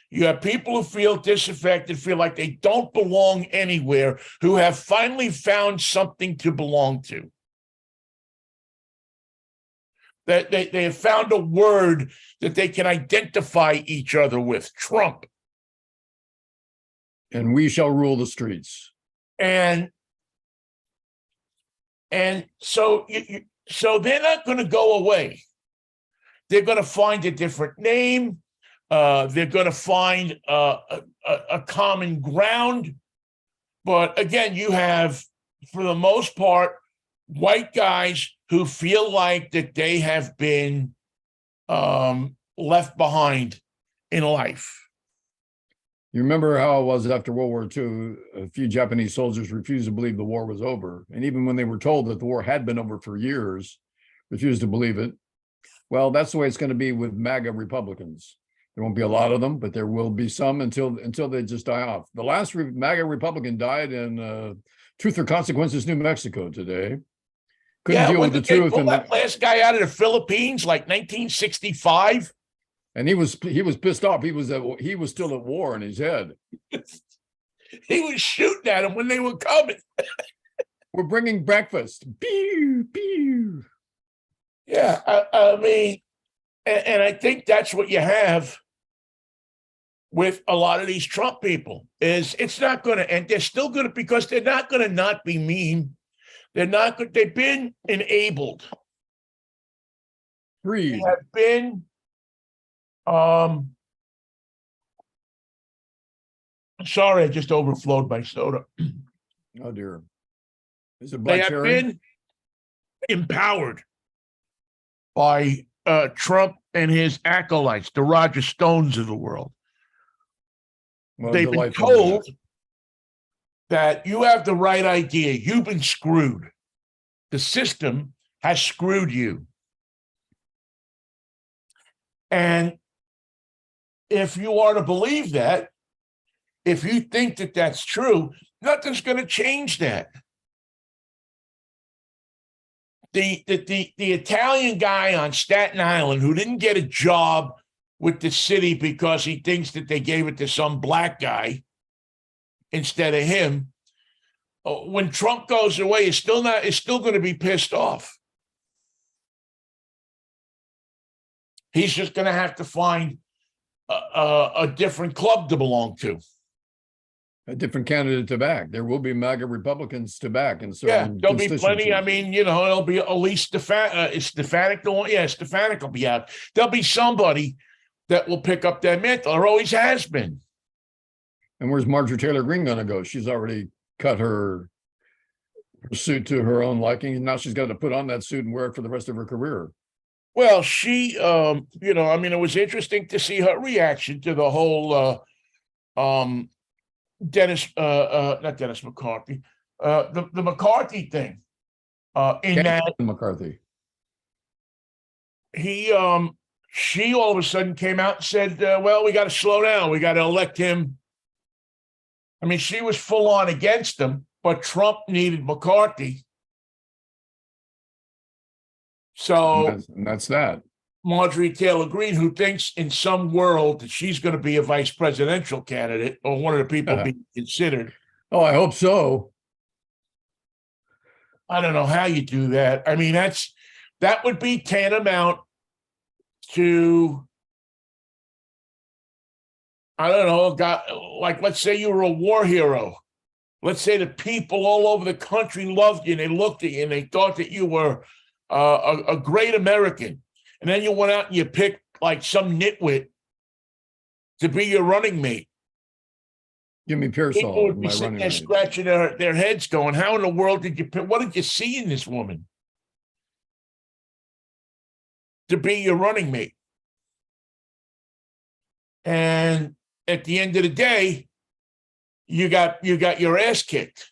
Speaker 1: You have people who feel disaffected, feel like they don't belong anywhere, who have finally found something to belong to. That they have found a word that they can identify each other with, Trump.
Speaker 2: And we shall rule the streets.
Speaker 1: And so they're not going to go away. They're going to find a different name. They're going to find a common ground. But again, you have, for the most part, white guys who feel like that they have been left behind in life.
Speaker 2: You remember how it was after World War II? A few Japanese soldiers refused to believe the war was over. And even when they were told that the war had been over for years, refused to believe it. Well, that's the way it's going to be with MAGA Republicans. There won't be a lot of them, but there will be some until they just die off. The last MAGA Republican died in Truth or Consequences, New Mexico today. Couldn't deal with the truth.
Speaker 1: And that last guy out of the Philippines, like 1965.
Speaker 2: And he was pissed off. He was still at war in his head.
Speaker 1: He was shooting at him when they were coming.
Speaker 2: We're bringing breakfast. Pew, pew.
Speaker 1: Yeah, I mean, and I think that's what you have with a lot of these Trump people is it's not going to, and they're still going to, because they're not going to not be mean. They're not good. They've been enabled.
Speaker 2: Freed.
Speaker 1: They have been, sorry, I just overflowed my soda.
Speaker 2: Oh dear. Is it black cherry?
Speaker 1: They have been empowered by Trump and his acolytes, the Roger Stones of the world.
Speaker 2: Well,
Speaker 1: they've been told that you have the right idea. You've been screwed. The system has screwed you. And if you are to believe that, if you think that that's true, nothing's going to change that. The Italian guy on Staten Island who didn't get a job with the city because he thinks that they gave it to some black guy instead of him, when Trump goes away, is still going to be pissed off. He's just going to have to find a different club to belong to.
Speaker 2: A different candidate to back. There will be MAGA Republicans to back. And so
Speaker 1: there'll be plenty. I mean, it'll be Elise Stefanik. Stefanik will be out. There'll be somebody that will pick up that mantle. There always has been.
Speaker 2: And where's Marjorie Taylor Greene going to go? She's already cut her suit to her own liking, and now she's got to put on that suit and wear it for the rest of her career.
Speaker 1: Well, she, it was interesting to see her reaction to the whole not Dennis McCarthy, the McCarthy thing.
Speaker 2: McCarthy.
Speaker 1: She all of a sudden came out and said, well, we got to slow down. We got to elect him. I mean, she was full on against him, but Trump needed McCarthy. So
Speaker 2: and that's that.
Speaker 1: Marjorie Taylor Greene, who thinks in some world that she's going to be a vice presidential candidate or one of the people being considered.
Speaker 2: Oh, I hope so.
Speaker 1: I don't know how you do that. I mean, that would be tantamount to, I don't know, like let's say you were a war hero. Let's say the people all over the country loved you and they looked at you and they thought that you were a great American. And then you went out and you picked like some nitwit to be your running mate.
Speaker 2: Jimmy Pearsall.
Speaker 1: People would be sitting there scratching their heads going, how in the world did you pick? What did you see in this woman to be your running mate? And at the end of the day, you got your ass kicked.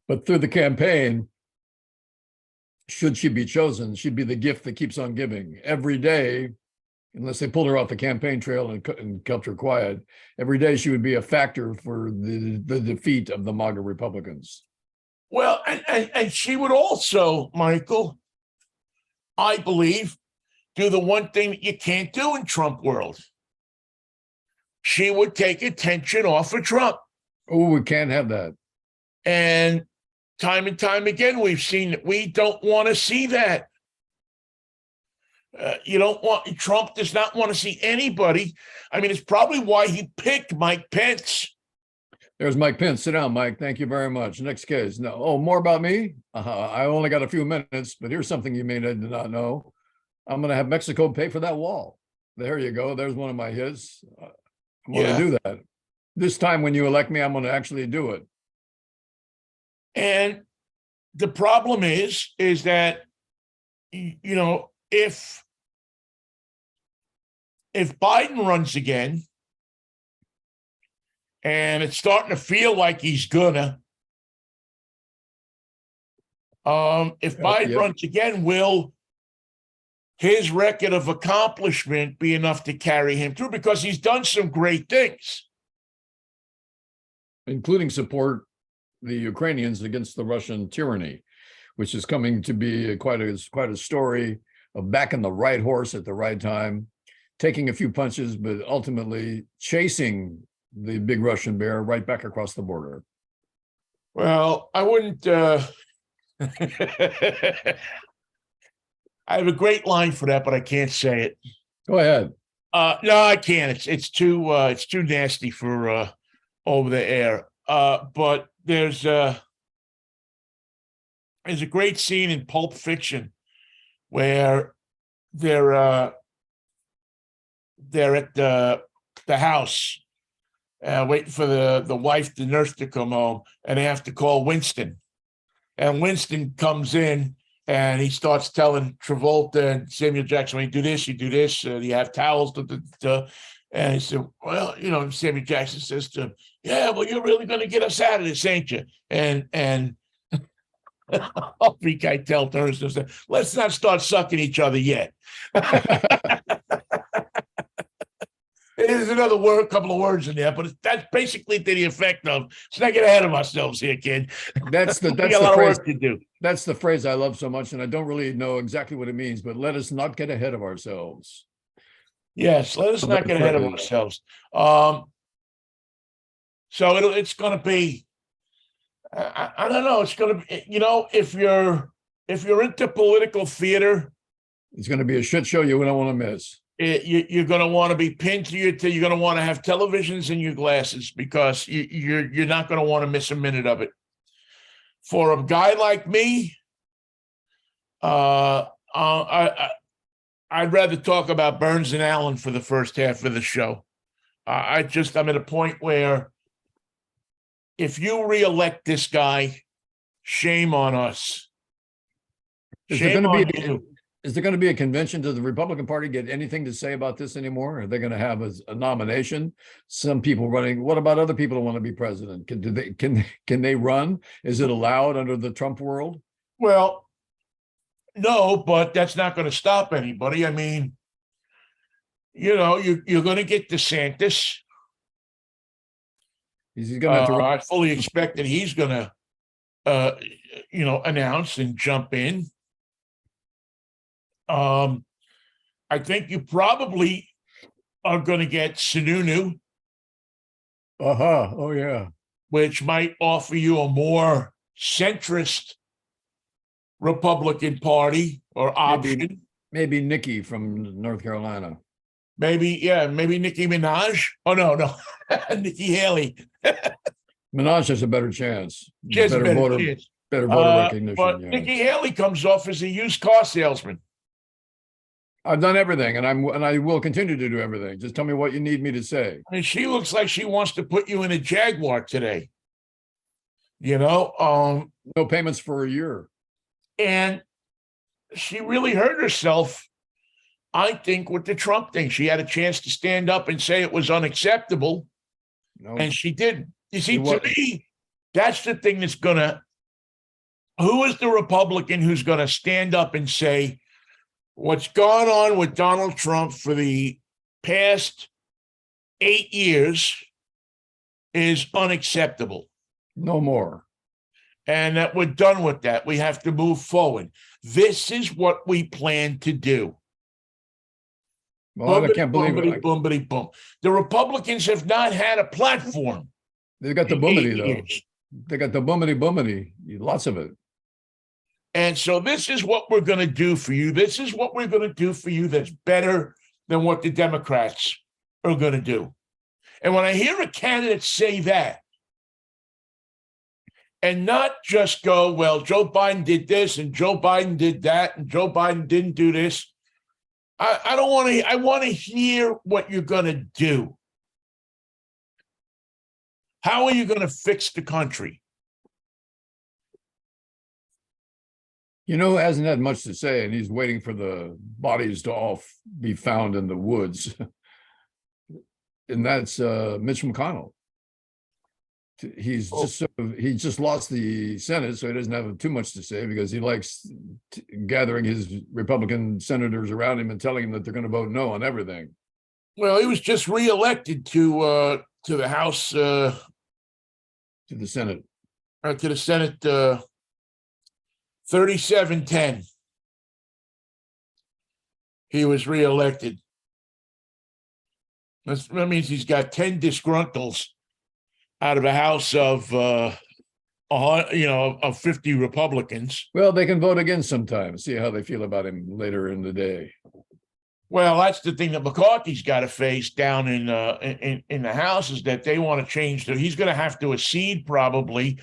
Speaker 2: But through the campaign, should she be chosen, she'd be the gift that keeps on giving. Every day, unless they pulled her off the campaign trail and kept her quiet, every day she would be a factor for the defeat of the MAGA Republicans.
Speaker 1: Well, and she would also, Michael, I believe, do the one thing that you can't do in Trump world. She would take attention off of Trump.
Speaker 2: Oh, we can't have that.
Speaker 1: And time again, we've seen that we don't want to see that. Trump does not want to see anybody. I mean, it's probably why he picked Mike Pence.
Speaker 2: There's Mike Pence. Sit down, Mike. Thank you very much. Next case. No. Oh, more about me? I only got a few minutes, but here's something you may not know. I'm going to have Mexico pay for that wall. There you go. There's one of my hits. I'm going to do that. This time when you elect me, I'm going to actually do it.
Speaker 1: And the problem is that, you know, if Biden runs again, and it's starting to feel like he's gonna, if Biden runs again, will his record of accomplishment be enough to carry him through? Because he's done some great things,
Speaker 2: including support the Ukrainians against the Russian tyranny, which is coming to be quite a story of backing the right horse at the right time, taking a few punches, but ultimately chasing the big Russian bear right back across the border.
Speaker 1: Well, I wouldn't. I have a great line for that, but I can't say it.
Speaker 2: Go ahead.
Speaker 1: No, I can't. It's too nasty for over the air. But there's a great scene in Pulp Fiction where they're at the house waiting for the wife, the nurse, to come home, and they have to call Winston. And Winston comes in and he starts telling Travolta and Samuel Jackson, when you do this, you have towels. And he said, well, you know, Samuel Jackson says to him, yeah, well, you're really going to get us out of this, ain't you? And Harvey Keitel turns and says, let's not start sucking each other yet. There's another couple of words in there, but that's basically to the effect of, let's not get ahead of ourselves here, kid.
Speaker 2: That's the
Speaker 1: We got a lot of work to do.
Speaker 2: That's the phrase I love so much, and I don't really know exactly what it means, but let us not get ahead of ourselves.
Speaker 1: Yes, let us not get ahead of ourselves. So it's going to be, I don't know. It's going to be, you know, if you're into political theater,
Speaker 2: it's going to be a shit show you don't want to miss.
Speaker 1: You're going to want to be pinned to you're going to want to have televisions in your glasses, because you're not going to want to miss a minute of it. For a guy like me, I'd rather talk about Burns and Allen for the first half of the show. I'm at a point where if you reelect this guy, shame on us. Shame on you.
Speaker 2: Is there going to be a convention? Does the Republican Party get anything to say about this anymore? Are they going to have a nomination? Some people running. What about other people who want to be president? Can they run? Is it allowed under the Trump world?
Speaker 1: Well, no, but that's not going to stop anybody. I mean, you know, you're going to get DeSantis.
Speaker 2: He's going to have to run.
Speaker 1: I fully expect that he's going to, announce and jump in. I think you probably are going to get Sununu.
Speaker 2: Oh, yeah.
Speaker 1: Which might offer you a more centrist Republican Party or option.
Speaker 2: Maybe Nikki from North Carolina.
Speaker 1: Maybe Nicki Minaj. Oh, no. Nikki Haley.
Speaker 2: Minaj has a better chance.
Speaker 1: She has better voter
Speaker 2: recognition.
Speaker 1: But yes. Nikki Haley comes off as a used car salesman.
Speaker 2: I've done everything, and I will continue to do everything. Just tell me what you need me to say.
Speaker 1: I mean, she looks like she wants to put you in a Jaguar today. You know,
Speaker 2: no payments for a year.
Speaker 1: And she really hurt herself, I think, with the Trump thing. She had a chance to stand up and say it was unacceptable, and she didn't. You see, to me, that's the thing that's who is the Republican who's going to stand up and say, what's gone on with Donald Trump for the past 8 years is unacceptable?
Speaker 2: No more.
Speaker 1: And that we're done with that. We have to move forward. This is what we plan to do.
Speaker 2: Well, I can't believe it.
Speaker 1: Boom. The Republicans have not had a platform.
Speaker 2: They've got the boomity, though. They got the boomity. Lots of it.
Speaker 1: And so this is what we're going to do for you. This is what we're going to do for you that's better than what the Democrats are going to do. And when I hear a candidate say that, and not just go, well, Joe Biden did this and Joe Biden did that and Joe Biden didn't do this. I don't want to. I want to hear what you're going to do. How are you going to fix the country?
Speaker 2: You know, who hasn't had much to say, and he's waiting for the bodies to all be found in the woods. And that's Mitch McConnell. He's
Speaker 1: Oh,
Speaker 2: just he just lost the Senate, so he doesn't have too much to say because he likes gathering his Republican senators around him and telling them that they're going to vote no on everything.
Speaker 1: well, he was just reelected to the House
Speaker 2: To the Senate.
Speaker 1: to the Senate 3710. He was reelected. That means he's got 10 disgruntles out of a house of of 50 Republicans.
Speaker 2: Well, they can vote again sometime. See how they feel about him later in the day.
Speaker 1: Well, that's the thing that McCarthy's got to face down in the House is that they want to change. He's going to have to accede probably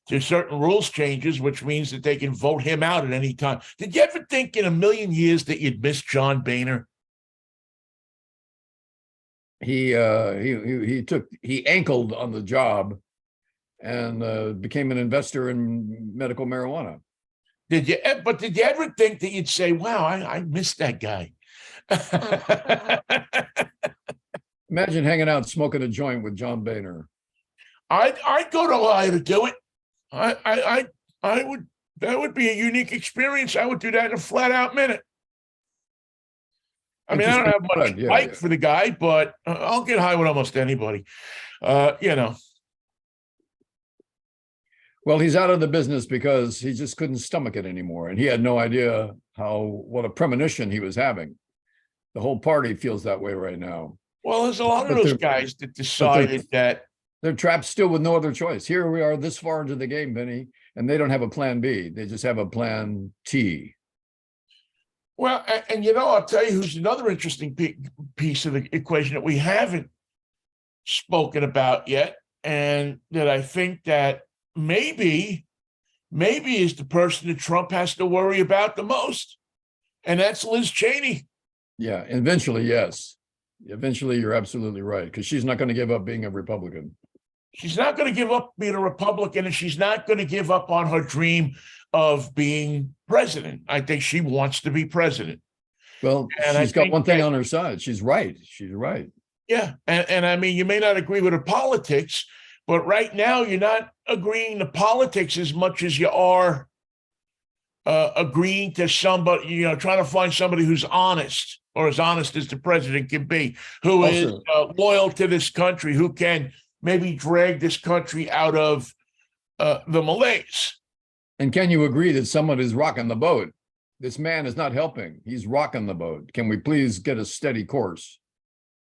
Speaker 1: to certain rules changes, which means that they can vote him out at any time. Did you ever think in a million years that you'd miss John Boehner?
Speaker 2: He ankled on the job and became an investor in medical marijuana.
Speaker 1: Did you ever think that you'd say, wow, I missed that guy?
Speaker 2: Imagine hanging out smoking a joint with John Boehner.
Speaker 1: I'd go to Ohio to do it. I would. That would be a unique experience. I would do that in a flat out minute. I mean, I don't have much like for the guy, but I'll get high with almost anybody.
Speaker 2: Well, he's out of the business because he just couldn't stomach it anymore. And he had no idea what a premonition he was having. The whole party feels that way right now.
Speaker 1: Well, there's a lot of those guys that decided that
Speaker 2: they're trapped still with no other choice. Here we are this far into the game, Vinnie, and they don't have a plan B. They just have a plan T.
Speaker 1: Well, and I'll tell you who's another interesting piece of the equation that we haven't spoken about yet, and that I think that maybe is the person that Trump has to worry about the most, and that's Liz Cheney.
Speaker 2: Yeah, eventually, yes. Eventually, you're absolutely right, because she's not going to give up being a Republican.
Speaker 1: She's not going to give up being a Republican, and she's not going to give up on her dream of being president. I think she wants to be president.
Speaker 2: Well, and she's got one thing on her side. She's right. She's right.
Speaker 1: Yeah. And I mean, you may not agree with her politics, but right now you're not agreeing to politics as much as you are agreeing to somebody, trying to find somebody who's honest, or as honest as the president can be, who is loyal to this country, who can maybe drag this country out of the malaise. And
Speaker 2: can you agree that someone is rocking the boat? This man is not helping. He's rocking the boat. Can we please get a steady course?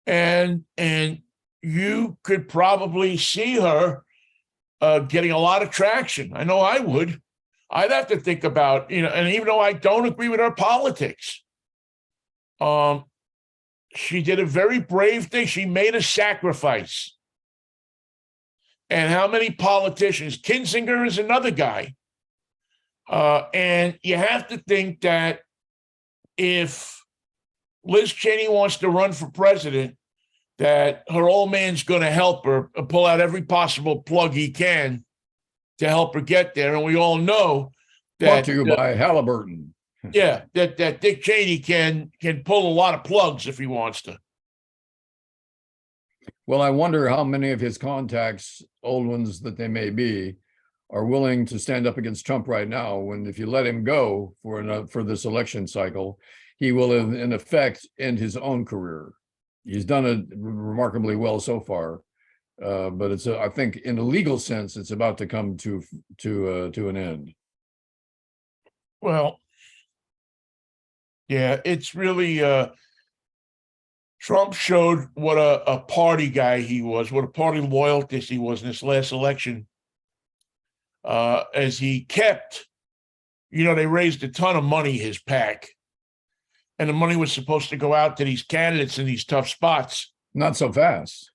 Speaker 1: And you could probably see her getting a lot of traction. I know I would. I'd have to think about, and even though I don't agree with her politics, she did a very brave thing. She made a sacrifice. And how many politicians? Kinzinger is another guy. And you have to think that if Liz Cheney wants to run for president, that her old man's going to help her pull out every possible plug he can to help her get there. And we all know that.
Speaker 2: Brought to you by Halliburton.
Speaker 1: Yeah, that Dick Cheney can pull a lot of plugs if he wants to.
Speaker 2: Well, I wonder how many of his contacts, old ones that they may be, are willing to stand up against Trump right now, when if you let him go for this election cycle, he will in effect end his own career. He's done it remarkably well so far, but I think in a legal sense, it's about to come to an end.
Speaker 1: Well, yeah, it's really Trump showed what a party guy he was, what a party loyalist he was in this last election. As he kept, they raised a ton of money, his PAC, and the money was supposed to go out to these candidates in these tough spots.
Speaker 2: Not so fast.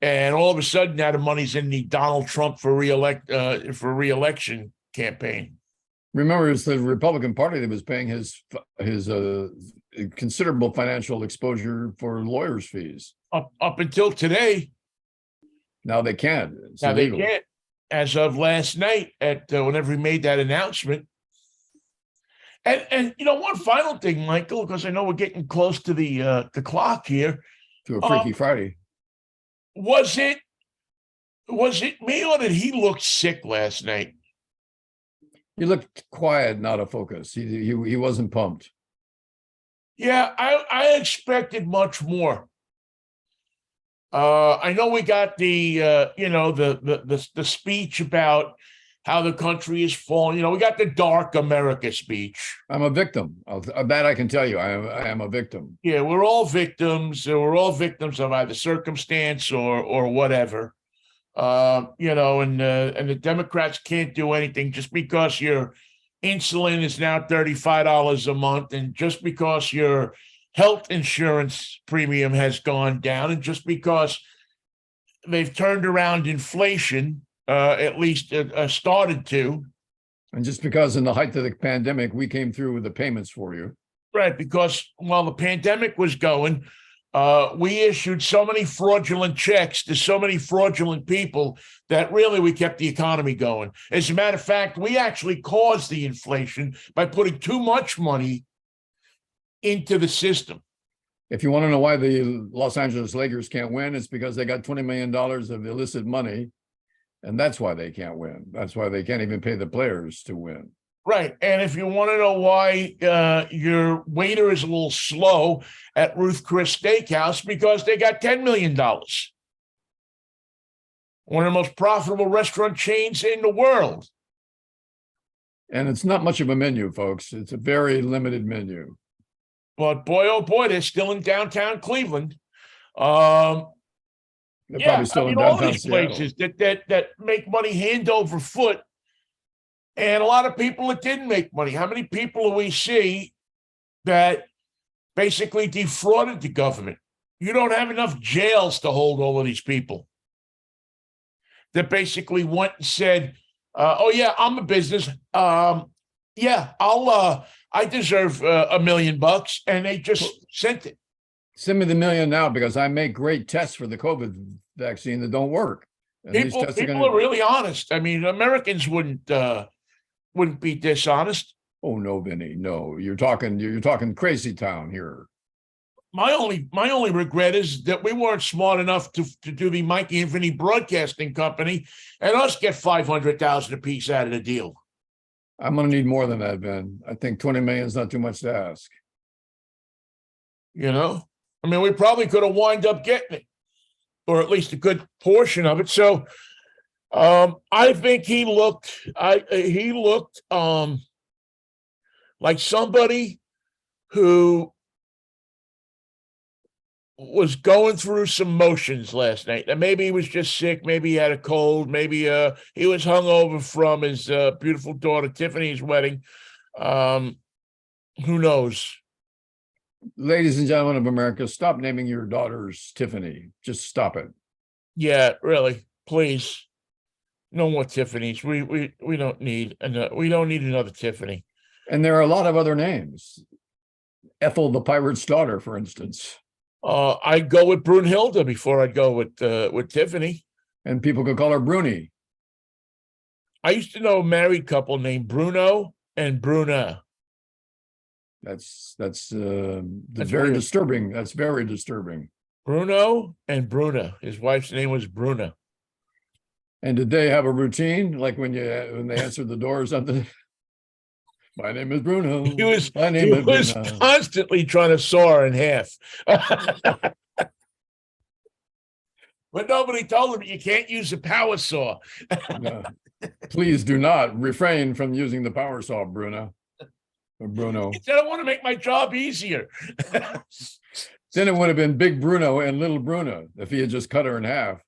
Speaker 1: And all of a sudden, now the money's in the Donald Trump for reelection campaign.
Speaker 2: Remember, it's the Republican Party that was paying his considerable financial exposure for lawyers' fees.
Speaker 1: Up until today.
Speaker 2: Now they can't. It's
Speaker 1: now
Speaker 2: illegal.
Speaker 1: They can't. As of last night, whenever he made that announcement, And one final thing, Michael, because I know we're getting close to the clock here.
Speaker 2: To a Freaky Friday.
Speaker 1: Was it me, or did he look sick last night?
Speaker 2: He looked quiet, not a focus. He wasn't pumped.
Speaker 1: Yeah, I expected much more. I know we got the speech about how the country is falling. We got the dark America speech.
Speaker 2: I'm a victim. That I can tell you. I am a victim.
Speaker 1: Yeah, we're all victims. We're all victims of either circumstance or whatever. And the Democrats can't do anything just because your insulin is now $35 a month, and just because your health insurance premium has gone down, and just because they've turned around inflation, at least started to.
Speaker 2: And just because in the height of the pandemic, we came through with the payments for you.
Speaker 1: Right, because while the pandemic was going, we issued so many fraudulent checks to so many fraudulent people that really we kept the economy going. As a matter of fact, we actually caused the inflation by putting too much money into the system.
Speaker 2: If you want to know why the Los Angeles Lakers can't win, it's because they got $20 million of illicit money, and that's why they can't win. That's why they can't even pay the players to win.
Speaker 1: Right. And if you want to know why your waiter is a little slow at Ruth Chris Steakhouse, because they got $10 million. One of the most profitable restaurant chains in the world.
Speaker 2: And it's not much of a menu, folks. It's a very limited menu.
Speaker 1: But boy, oh boy, they're still in downtown Cleveland.
Speaker 2: They're probably still in downtown
Speaker 1: all these
Speaker 2: Seattle.
Speaker 1: places that make money hand over foot. And a lot of people that didn't make money. How many people do we see that basically defrauded the government? You don't have enough jails to hold all of these people that basically went and said, oh yeah, I'm a business. I deserve $1 million, and they just sent it.
Speaker 2: Send me the $1 million now, because I make great tests for the COVID vaccine that don't work. And
Speaker 1: People are really honest. I mean, Americans wouldn't be dishonest.
Speaker 2: Oh no, Vinnie, no. You're talking crazy town here.
Speaker 1: My only regret is that we weren't smart enough to do the Mikey and Vinnie Broadcasting Company and us get $500,000 apiece out of the deal.
Speaker 2: I'm going to need more than that, Ben. I think 20 million is not too much to ask.
Speaker 1: I mean, we probably could have wind up getting it, or at least a good portion of it. So I think he looked like somebody who was going through some motions last night. And maybe he was just sick, maybe he had a cold, maybe he was hungover from his beautiful daughter Tiffany's wedding. Who knows?
Speaker 2: Ladies and gentlemen of America, stop naming your daughters Tiffany. Just stop it.
Speaker 1: Yeah, really, please. No more Tiffany's. We don't need another Tiffany.
Speaker 2: And there are a lot of other names. Ethel the Pirate's Daughter, for instance.
Speaker 1: I'd go with Brunhilde before I'd go with Tiffany.
Speaker 2: And people could call her Bruni.
Speaker 1: I used to know a married couple named Bruno and Bruna.
Speaker 2: That's very disturbing. That's very disturbing.
Speaker 1: Bruno and Bruna. His wife's name was Bruna.
Speaker 2: And did they have a routine, like when they answered the door or something? My name is Bruno.
Speaker 1: He was constantly trying to saw her in half. But nobody told him you can't use a power saw.
Speaker 2: No. Please do not refrain from using the power saw, Bruno. Bruno.
Speaker 1: He said, I want to make my job easier.
Speaker 2: Then it would have been Big Bruno and Little Bruna if he had just cut her in half.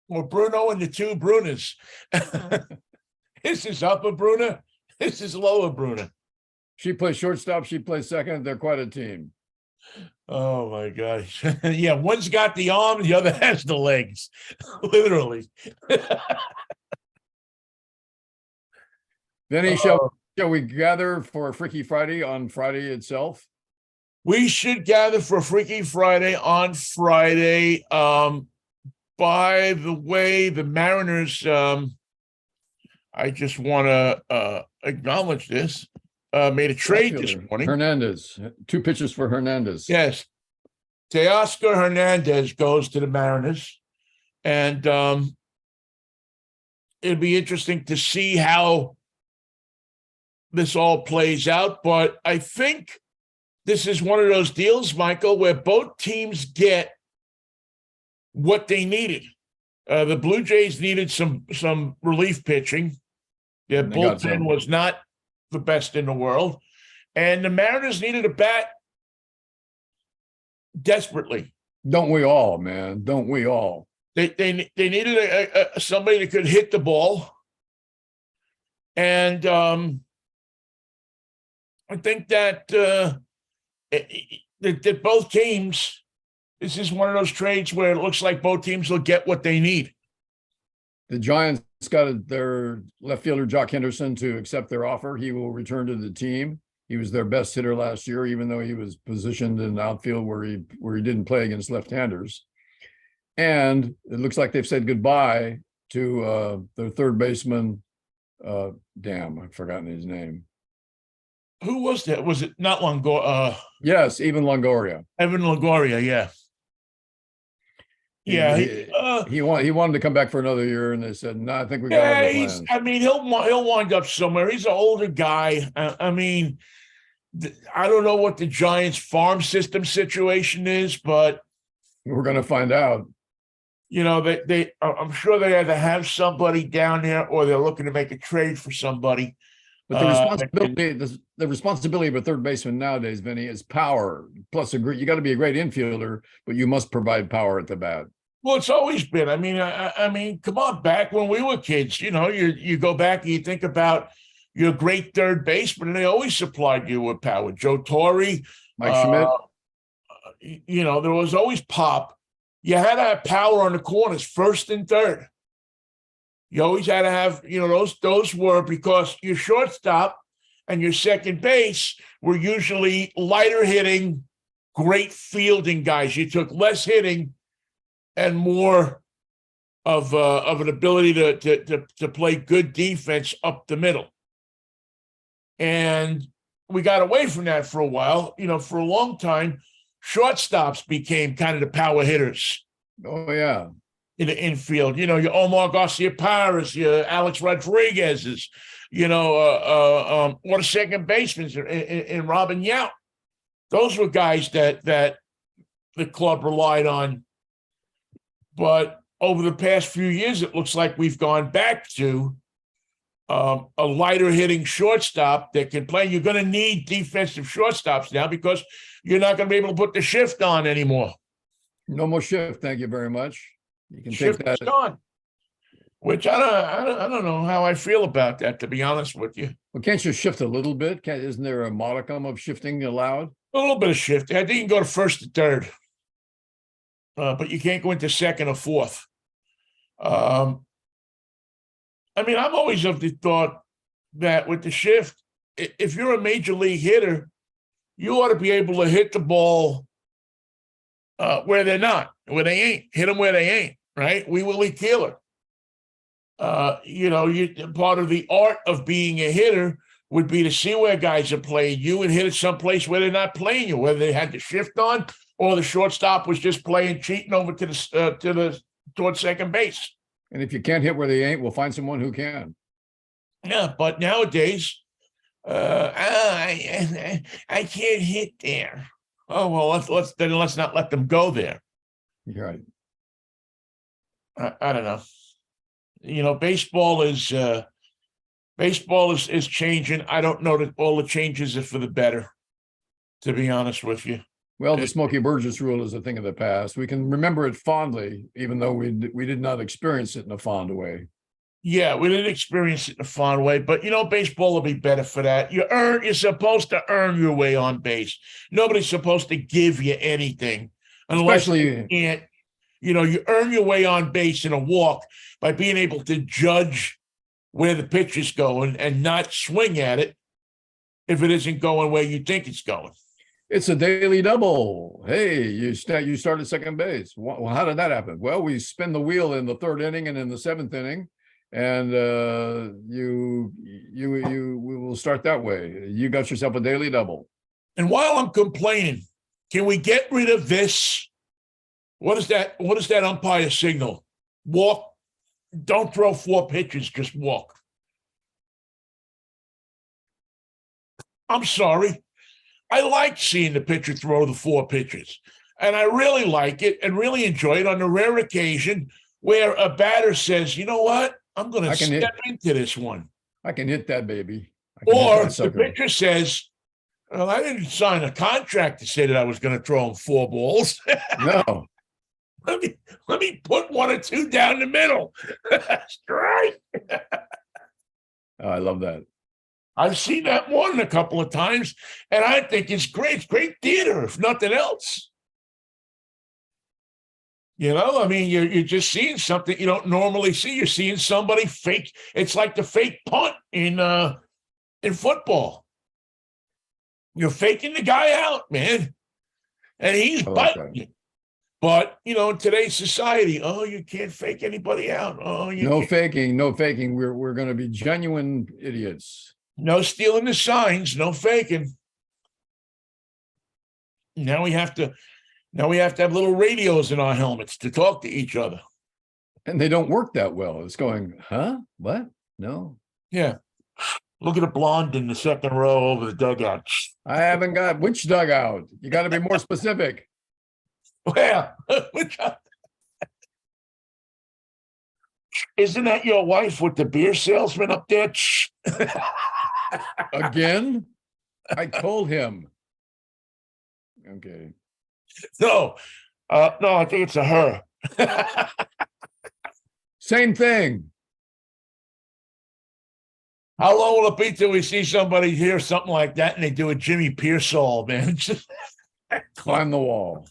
Speaker 1: Or Bruno and the two Brunas. This is upper Bruna. This is lower Bruna.
Speaker 2: She plays shortstop. She plays second. They're quite a team.
Speaker 1: Oh my gosh. Yeah, one's got the arm, the other has the legs. Literally.
Speaker 2: Vinnie, shall we gather for Freaky Friday on Friday itself?
Speaker 1: We should gather for Freaky Friday on Friday. By the way, the Mariners, I just want to acknowledge this. made a trade this
Speaker 2: Outfielder,
Speaker 1: morning.
Speaker 2: Hernandez, 2 pitches for Hernandez.
Speaker 1: Yes. Teoscar Hernandez goes to the Mariners. And it'd be interesting to see how this all plays out. But I think this is one of those deals, Michael, where both teams get what they needed. The Blue Jays needed some relief pitching. Their
Speaker 2: And they got
Speaker 1: bullpen
Speaker 2: some.
Speaker 1: was not the best in the world. And the Mariners needed a bat desperately.
Speaker 2: Don't we all, man? Don't we all?
Speaker 1: They needed somebody that could hit the ball. And I think that that both teams, this is one of those trades where it looks like both teams will get what they need.
Speaker 2: The Giants got their left fielder, Jock Henderson, to accept their offer. He will return to the team. He was their best hitter last year, even though he was positioned in the outfield where he didn't play against left-handers. And it looks like they've said goodbye to their third baseman. Damn, I've forgotten his name.
Speaker 1: Who was that? Was it not Longoria?
Speaker 2: Yes, Evan Longoria.
Speaker 1: Evan Longoria, yeah. Yeah,
Speaker 2: he wanted to come back for another year, and they said, "No, I think we got other plans."
Speaker 1: I mean, he'll wind up somewhere. He's an older guy. I mean, I don't know what the Giants' farm system situation is, but
Speaker 2: We're going to find out.
Speaker 1: you know, I'm sure they either have somebody down there or they're looking to make a trade for somebody.
Speaker 2: But the responsibility of a third baseman nowadays, Vinny, is power. Plus, you got to be a great infielder, but you must provide power at the bat.
Speaker 1: Well, it's always been. I mean, come on, back when we were kids, you know, you go back and you think about your great third baseman, and they always supplied you with power. Joe Torre,
Speaker 2: Mike Schmidt.
Speaker 1: You know, there was always pop. You had to have power on the corners, first and third. You always had to have, you know, those were because your shortstop and your second base were usually lighter hitting, great fielding guys. You took less hitting and more of an ability to play good defense up the middle. And we got away from that for a while. You know, for a long time, shortstops became kind of the power hitters.
Speaker 2: Oh, yeah.
Speaker 1: In the infield, you know, your Omar Garcia Paris, your Alex Rodriguez's, you know, or the second basemen in Robin Yount. Those were guys that the club relied on. But over the past few years, it looks like we've gone back to a lighter hitting shortstop that can play. You're going to need defensive shortstops now because you're not going to be able to put the shift on anymore.
Speaker 2: No more shift. Thank you very much. You can
Speaker 1: Shift
Speaker 2: take that.
Speaker 1: is gone. Which I don't know how I feel about that, to be honest with you.
Speaker 2: Well, can't you shift a little bit? Isn't there a modicum of shifting allowed?
Speaker 1: A little bit of shift. I think you can go to first to third, but you can't go into second or fourth. I mean, I'm always of the thought that with the shift, if you're a major league hitter, you ought to be able to hit the ball where they're not, where they ain't. Hit them where they ain't, right? We Willie Keeler. You know, part of the art of being a hitter would be to see where guys are playing you and hit it someplace where they're not playing you, whether they had the shift on or the shortstop was just playing cheating over towards second base.
Speaker 2: And if you can't hit where they ain't, we'll find someone who can.
Speaker 1: Yeah, but nowadays, I can't hit there. Oh well, let's not let them go there.
Speaker 2: You're right.
Speaker 1: I don't know. You know, baseball is changing. I don't know that all the changes are for the better, to be honest with you.
Speaker 2: Well, the Smokey Burgess rule is a thing of the past. We can remember it fondly, even though we did not experience it in a fond way.
Speaker 1: Yeah, we didn't experience it in a fond way, but you know, baseball will be better for that. You're supposed to earn your way on base. Nobody's supposed to give you anything unless you can't. You know, you earn your way on base in a walk by being able to judge where the pitch is going and not swing at it if it isn't going where you think it's going.
Speaker 2: It's a daily double. Hey, you started second base. Well, how did that happen? Well, we spin the wheel in the third inning and in the seventh inning, And we will start that way. You got yourself a daily double.
Speaker 1: And while I'm complaining, can we get rid of this? What is that? What is that umpire signal? Walk. Don't throw 4 pitches, just walk. I'm sorry. I like seeing the pitcher throw the 4 pitches. And I really like it and really enjoy it on the rare occasion where a batter says, you know what? I'm going to step into this one.
Speaker 2: I can hit that baby.
Speaker 1: Or the pitcher says, well, I didn't sign a contract to say that I was going to throw him 4 balls.
Speaker 2: No.
Speaker 1: Let me put 1 or 2 down the middle. Strike.
Speaker 2: Oh, I love that.
Speaker 1: I've seen that more than a couple of times, and I think it's great. It's great theater, if nothing else. You know, I mean, you're just seeing something you don't normally see. You're seeing somebody fake. It's like the fake punt in football. You're faking the guy out, man, and he's biting you. But, you know, in today's society, oh, you can't fake anybody out. Oh,
Speaker 2: no faking. We're going to be genuine idiots.
Speaker 1: No stealing the signs, no faking. Now we have to have little radios in our helmets to talk to each other.
Speaker 2: And they don't work that well. It's going, huh? What? No.
Speaker 1: Yeah. Look at the blonde in the second row over the dugout.
Speaker 2: I haven't got which dugout. You got to be more specific.
Speaker 1: Well, isn't that your wife with the beer salesman up there?
Speaker 2: Again? I told him. Okay.
Speaker 1: No, I think it's a her.
Speaker 2: Same thing.
Speaker 1: How long will it be till we see somebody hear something like that and they do a Jimmy Pearsall, man?
Speaker 2: Climb the wall.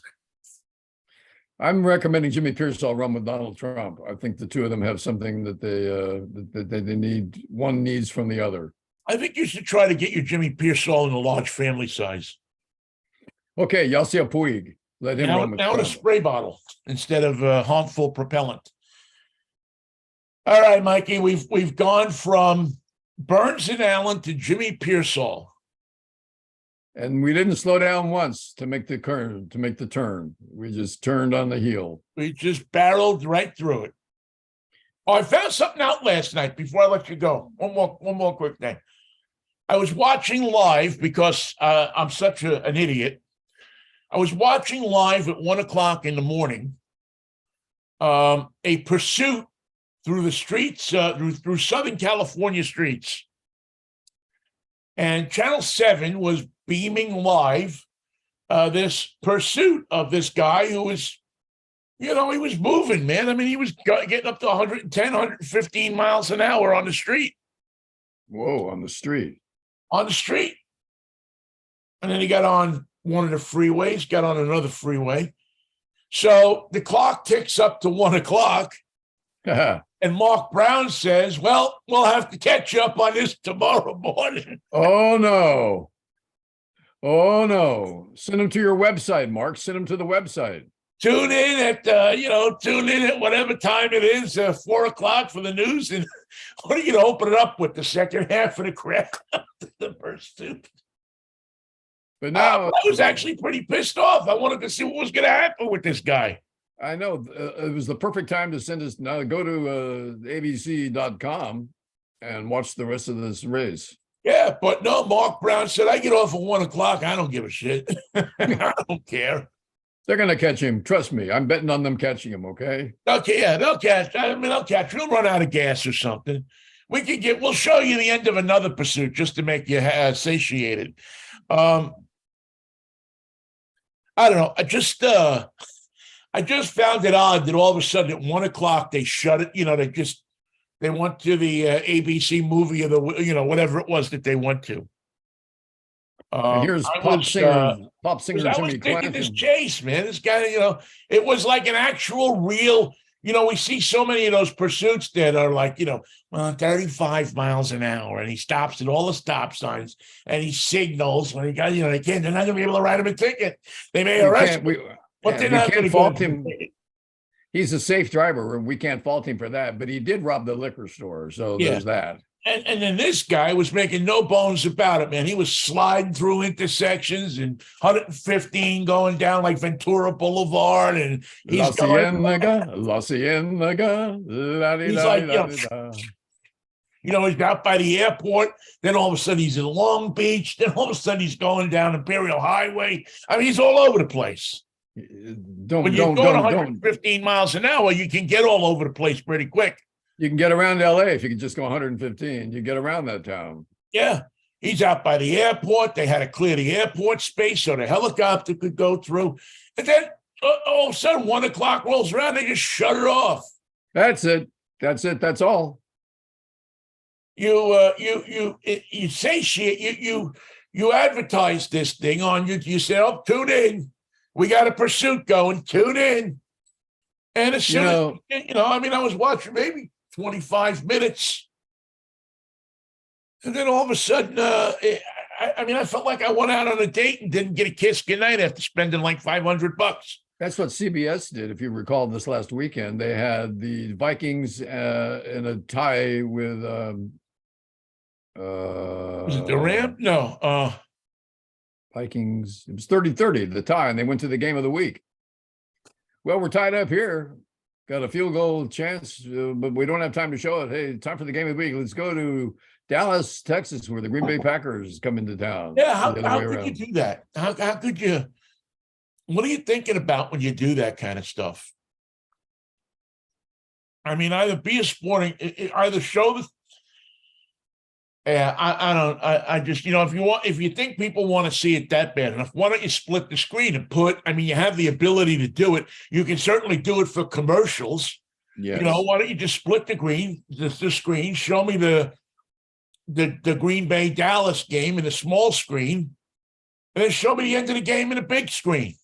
Speaker 2: I'm recommending Jimmy Pearsall run with Donald Trump. I think the two of them have something that they need. One needs from the other.
Speaker 1: I think you should try to get your Jimmy Pearsall in a large family size.
Speaker 2: Okay, Yasiel Puig. Let him run with
Speaker 1: now in a
Speaker 2: Trump.
Speaker 1: spray bottle instead of harmful propellant. All right, Mikey, we've gone from Burns and Allen to Jimmy Pearsall.
Speaker 2: And we didn't slow down once to make the turn. We just turned on the heel.
Speaker 1: We just barreled right through it. Oh, I found something out last night before I let you go. One more quick thing. I was watching live because I'm such an idiot. I was watching live at 1:00 in the morning. A pursuit through the streets, through Southern California streets. And Channel 7 was beaming live this pursuit of this guy who was, you know, he was moving, man. I mean, he was getting up to 110, 115 miles an hour on the street.
Speaker 2: Whoa, on the street.
Speaker 1: On the street. And then he got on one of the freeways, got on another freeway. So the clock ticks up to 1:00. And Mark Brown says, well, we'll have to catch you up on this tomorrow morning.
Speaker 2: Oh, no. Oh, no. Send them to your website, Mark. Send them to the website.
Speaker 1: Tune in at whatever time it is, 4:00 for the news. And what are you going to open it up with? The second half of the crack, the pursuit.
Speaker 2: But now
Speaker 1: I was actually pretty pissed off. I wanted to see what was going to happen with this guy.
Speaker 2: I know it was the perfect time to send us. Now go to abc.com and watch the rest of this race.
Speaker 1: Yeah, but no, Mark Brown said, I get off at 1:00. I don't give a shit. I don't care.
Speaker 2: They're going to catch him. Trust me. I'm betting on them catching him. Okay.
Speaker 1: Okay. Yeah, they'll catch. I mean, they'll catch. We'll run out of gas or something. We'll show you the end of another pursuit just to make you satiated. I don't know. I just found it odd that all of a sudden at 1:00 they shut it. You know, they went to the ABC movie of the, whatever it was that they went to.
Speaker 2: And here's pop singer
Speaker 1: Jimmy Clanton. This chase, man, this guy, it was like an actual real. We see so many of those pursuits that are like, 35 miles an hour, and he stops at all the stop signs and he signals when he got, they're not going to be able to write him a ticket. They may arrest him. But they're not going to fault him.
Speaker 2: He's a safe driver, and we can't fault him for that. But he did rob the liquor store, so
Speaker 1: Yeah.
Speaker 2: there's that.
Speaker 1: And then this guy was making no bones about it, man. He was sliding through intersections and 115 going down like Ventura Boulevard, and
Speaker 2: La
Speaker 1: he's going.
Speaker 2: Cienega, La Cienega, la di
Speaker 1: He's
Speaker 2: da
Speaker 1: like,
Speaker 2: di da di da.
Speaker 1: He's out by the airport. Then all of a sudden he's in Long Beach. Then all of a sudden he's going down Imperial Highway. I mean, he's all over the place. When you're going 115 miles an hour, you can get all over the place pretty quick.
Speaker 2: You can get around LA if you can just go 115. You get around that town.
Speaker 1: Yeah. He's out by the airport. They had to clear the airport space so the helicopter could go through. And then all of a sudden, 1 o'clock rolls around. They just shut it off.
Speaker 2: That's it. That's it. That's all.
Speaker 1: You say shit. You advertise this thing on you say, oh, tune in. We got a pursuit going. Tune in. And as soon as I was watching maybe 25 minutes. And then all of a sudden, I felt like I went out on a date and didn't get a kiss goodnight after spending like $500.
Speaker 2: That's what CBS did. If you recall this last weekend, they had the Vikings in a tie with
Speaker 1: was it the Ram? No.
Speaker 2: Vikings. It was 30-30, the tie, and they went to the game of the week. Well, we're tied up here. Got a field goal chance, but we don't have time to show it. Hey, time for the game of the week. Let's go to Dallas, Texas, where the Green Bay Packers come into town.
Speaker 1: Yeah, how could you do that? How could you? What are you thinking about when you do that kind of stuff? I mean, either be a sporting, either show the. Yeah, I just, if you think people want to see it that bad enough, why don't you split the screen and you have the ability to do it. You can certainly do it for commercials.
Speaker 2: Yes.
Speaker 1: Why don't you just split the screen, show me the Green Bay Dallas game in the small screen, and then show me the end of the game in the big screen.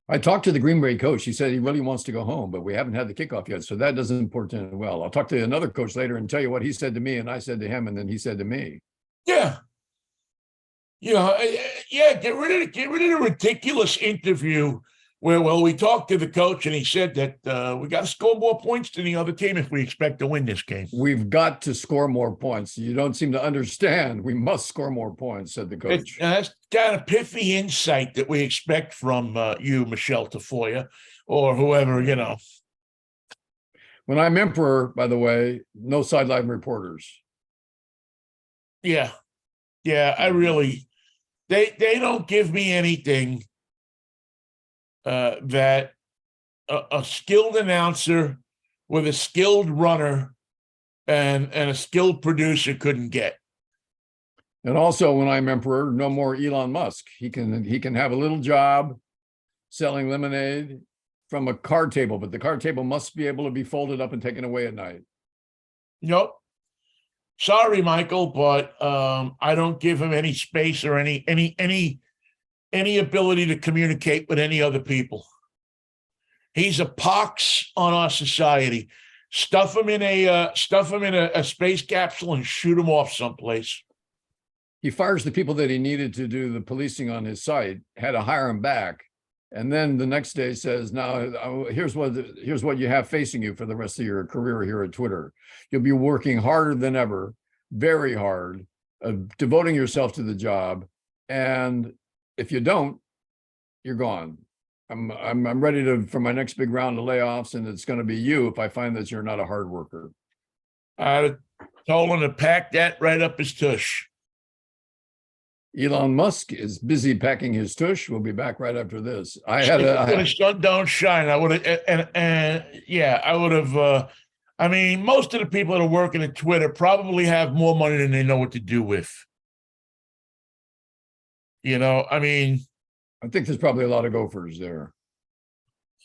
Speaker 2: I talked to the Green Bay coach. He said he really wants to go home, but we haven't had the kickoff yet. So that doesn't portend well. I'll talk to another coach later and tell you what he said to me, and I said to him, and then he said to me.
Speaker 1: Yeah. Get rid of the ridiculous interview where, we talked to the coach and he said that we got to score more points than the other team if we expect to win this game.
Speaker 2: We've got to score more points. You don't seem to understand. We must score more points, said the coach.
Speaker 1: That's kind of pithy insight that we expect from you, Michelle Tafoya, or whoever,
Speaker 2: When I'm emperor, by the way, no sideline reporters.
Speaker 1: Yeah. I really, they don't give me anything that a skilled announcer with a skilled runner and a skilled producer couldn't get.
Speaker 2: And also, when I'm emperor, no more Elon Musk. He can have a little job selling lemonade from a card table, but the card table must be able to be folded up and taken away at night.
Speaker 1: Nope. Sorry, Michael, but I don't give him any space or any ability to communicate with any other people. He's a pox on our society. Stuff him in a space capsule and shoot him off someplace.
Speaker 2: He fires the people that he needed to do the policing on his site, had to hire him back, and then the next day says, "Now here's what you have facing you for the rest of your career here at Twitter. You'll be working harder than ever, very hard, devoting yourself to the job, and if you don't, you're gone. I'm ready for my next big round of layoffs, and it's going to be you if I find that you're not a hard worker."
Speaker 1: I told him to pack that right up his tush.
Speaker 2: Elon Musk is busy packing his tush. We'll be back right after this.
Speaker 1: The sun don't shine. I would have, I would have. Most of the people that are working at Twitter probably have more money than they know what to do with. I
Speaker 2: think there's probably a lot of gophers there.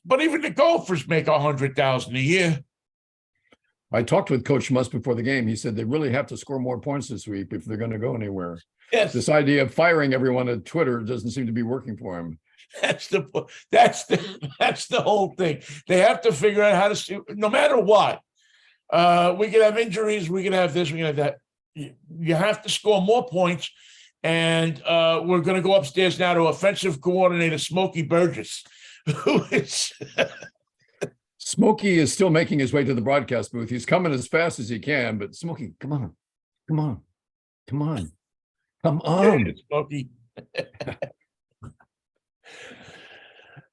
Speaker 1: But even the gophers make $100,000 a year.
Speaker 2: I talked with Coach Musk before the game. He said they really have to score more points this week if they're going to go anywhere.
Speaker 1: Yes.
Speaker 2: This idea of firing everyone at Twitter doesn't seem to be working for him.
Speaker 1: That's the whole thing. They have to figure out how to, no matter what. We can have injuries. We can have this. We can have that. You have to score more points. And we're going to go upstairs now to offensive coordinator Smokey Burgess, who is
Speaker 2: Smokey is still making his way to the broadcast booth. He's coming as fast as he can, but Smokey, come on, come on, come on, come on.
Speaker 1: Smokey.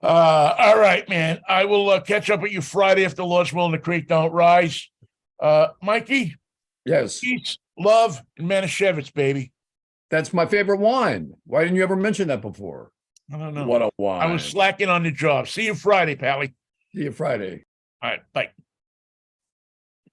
Speaker 1: All right, man. I will catch up with you Friday if the Lord's willing, the creek don't rise. Mikey,
Speaker 2: Yes,
Speaker 1: peace, love, and Manischewitz, baby.
Speaker 2: that's my favorite wine. Why didn't you ever mention that before?
Speaker 1: I don't know.
Speaker 2: What a wine.
Speaker 1: I was slacking on the job. See you Friday, Pally.
Speaker 2: See you Friday.
Speaker 1: All right, bye.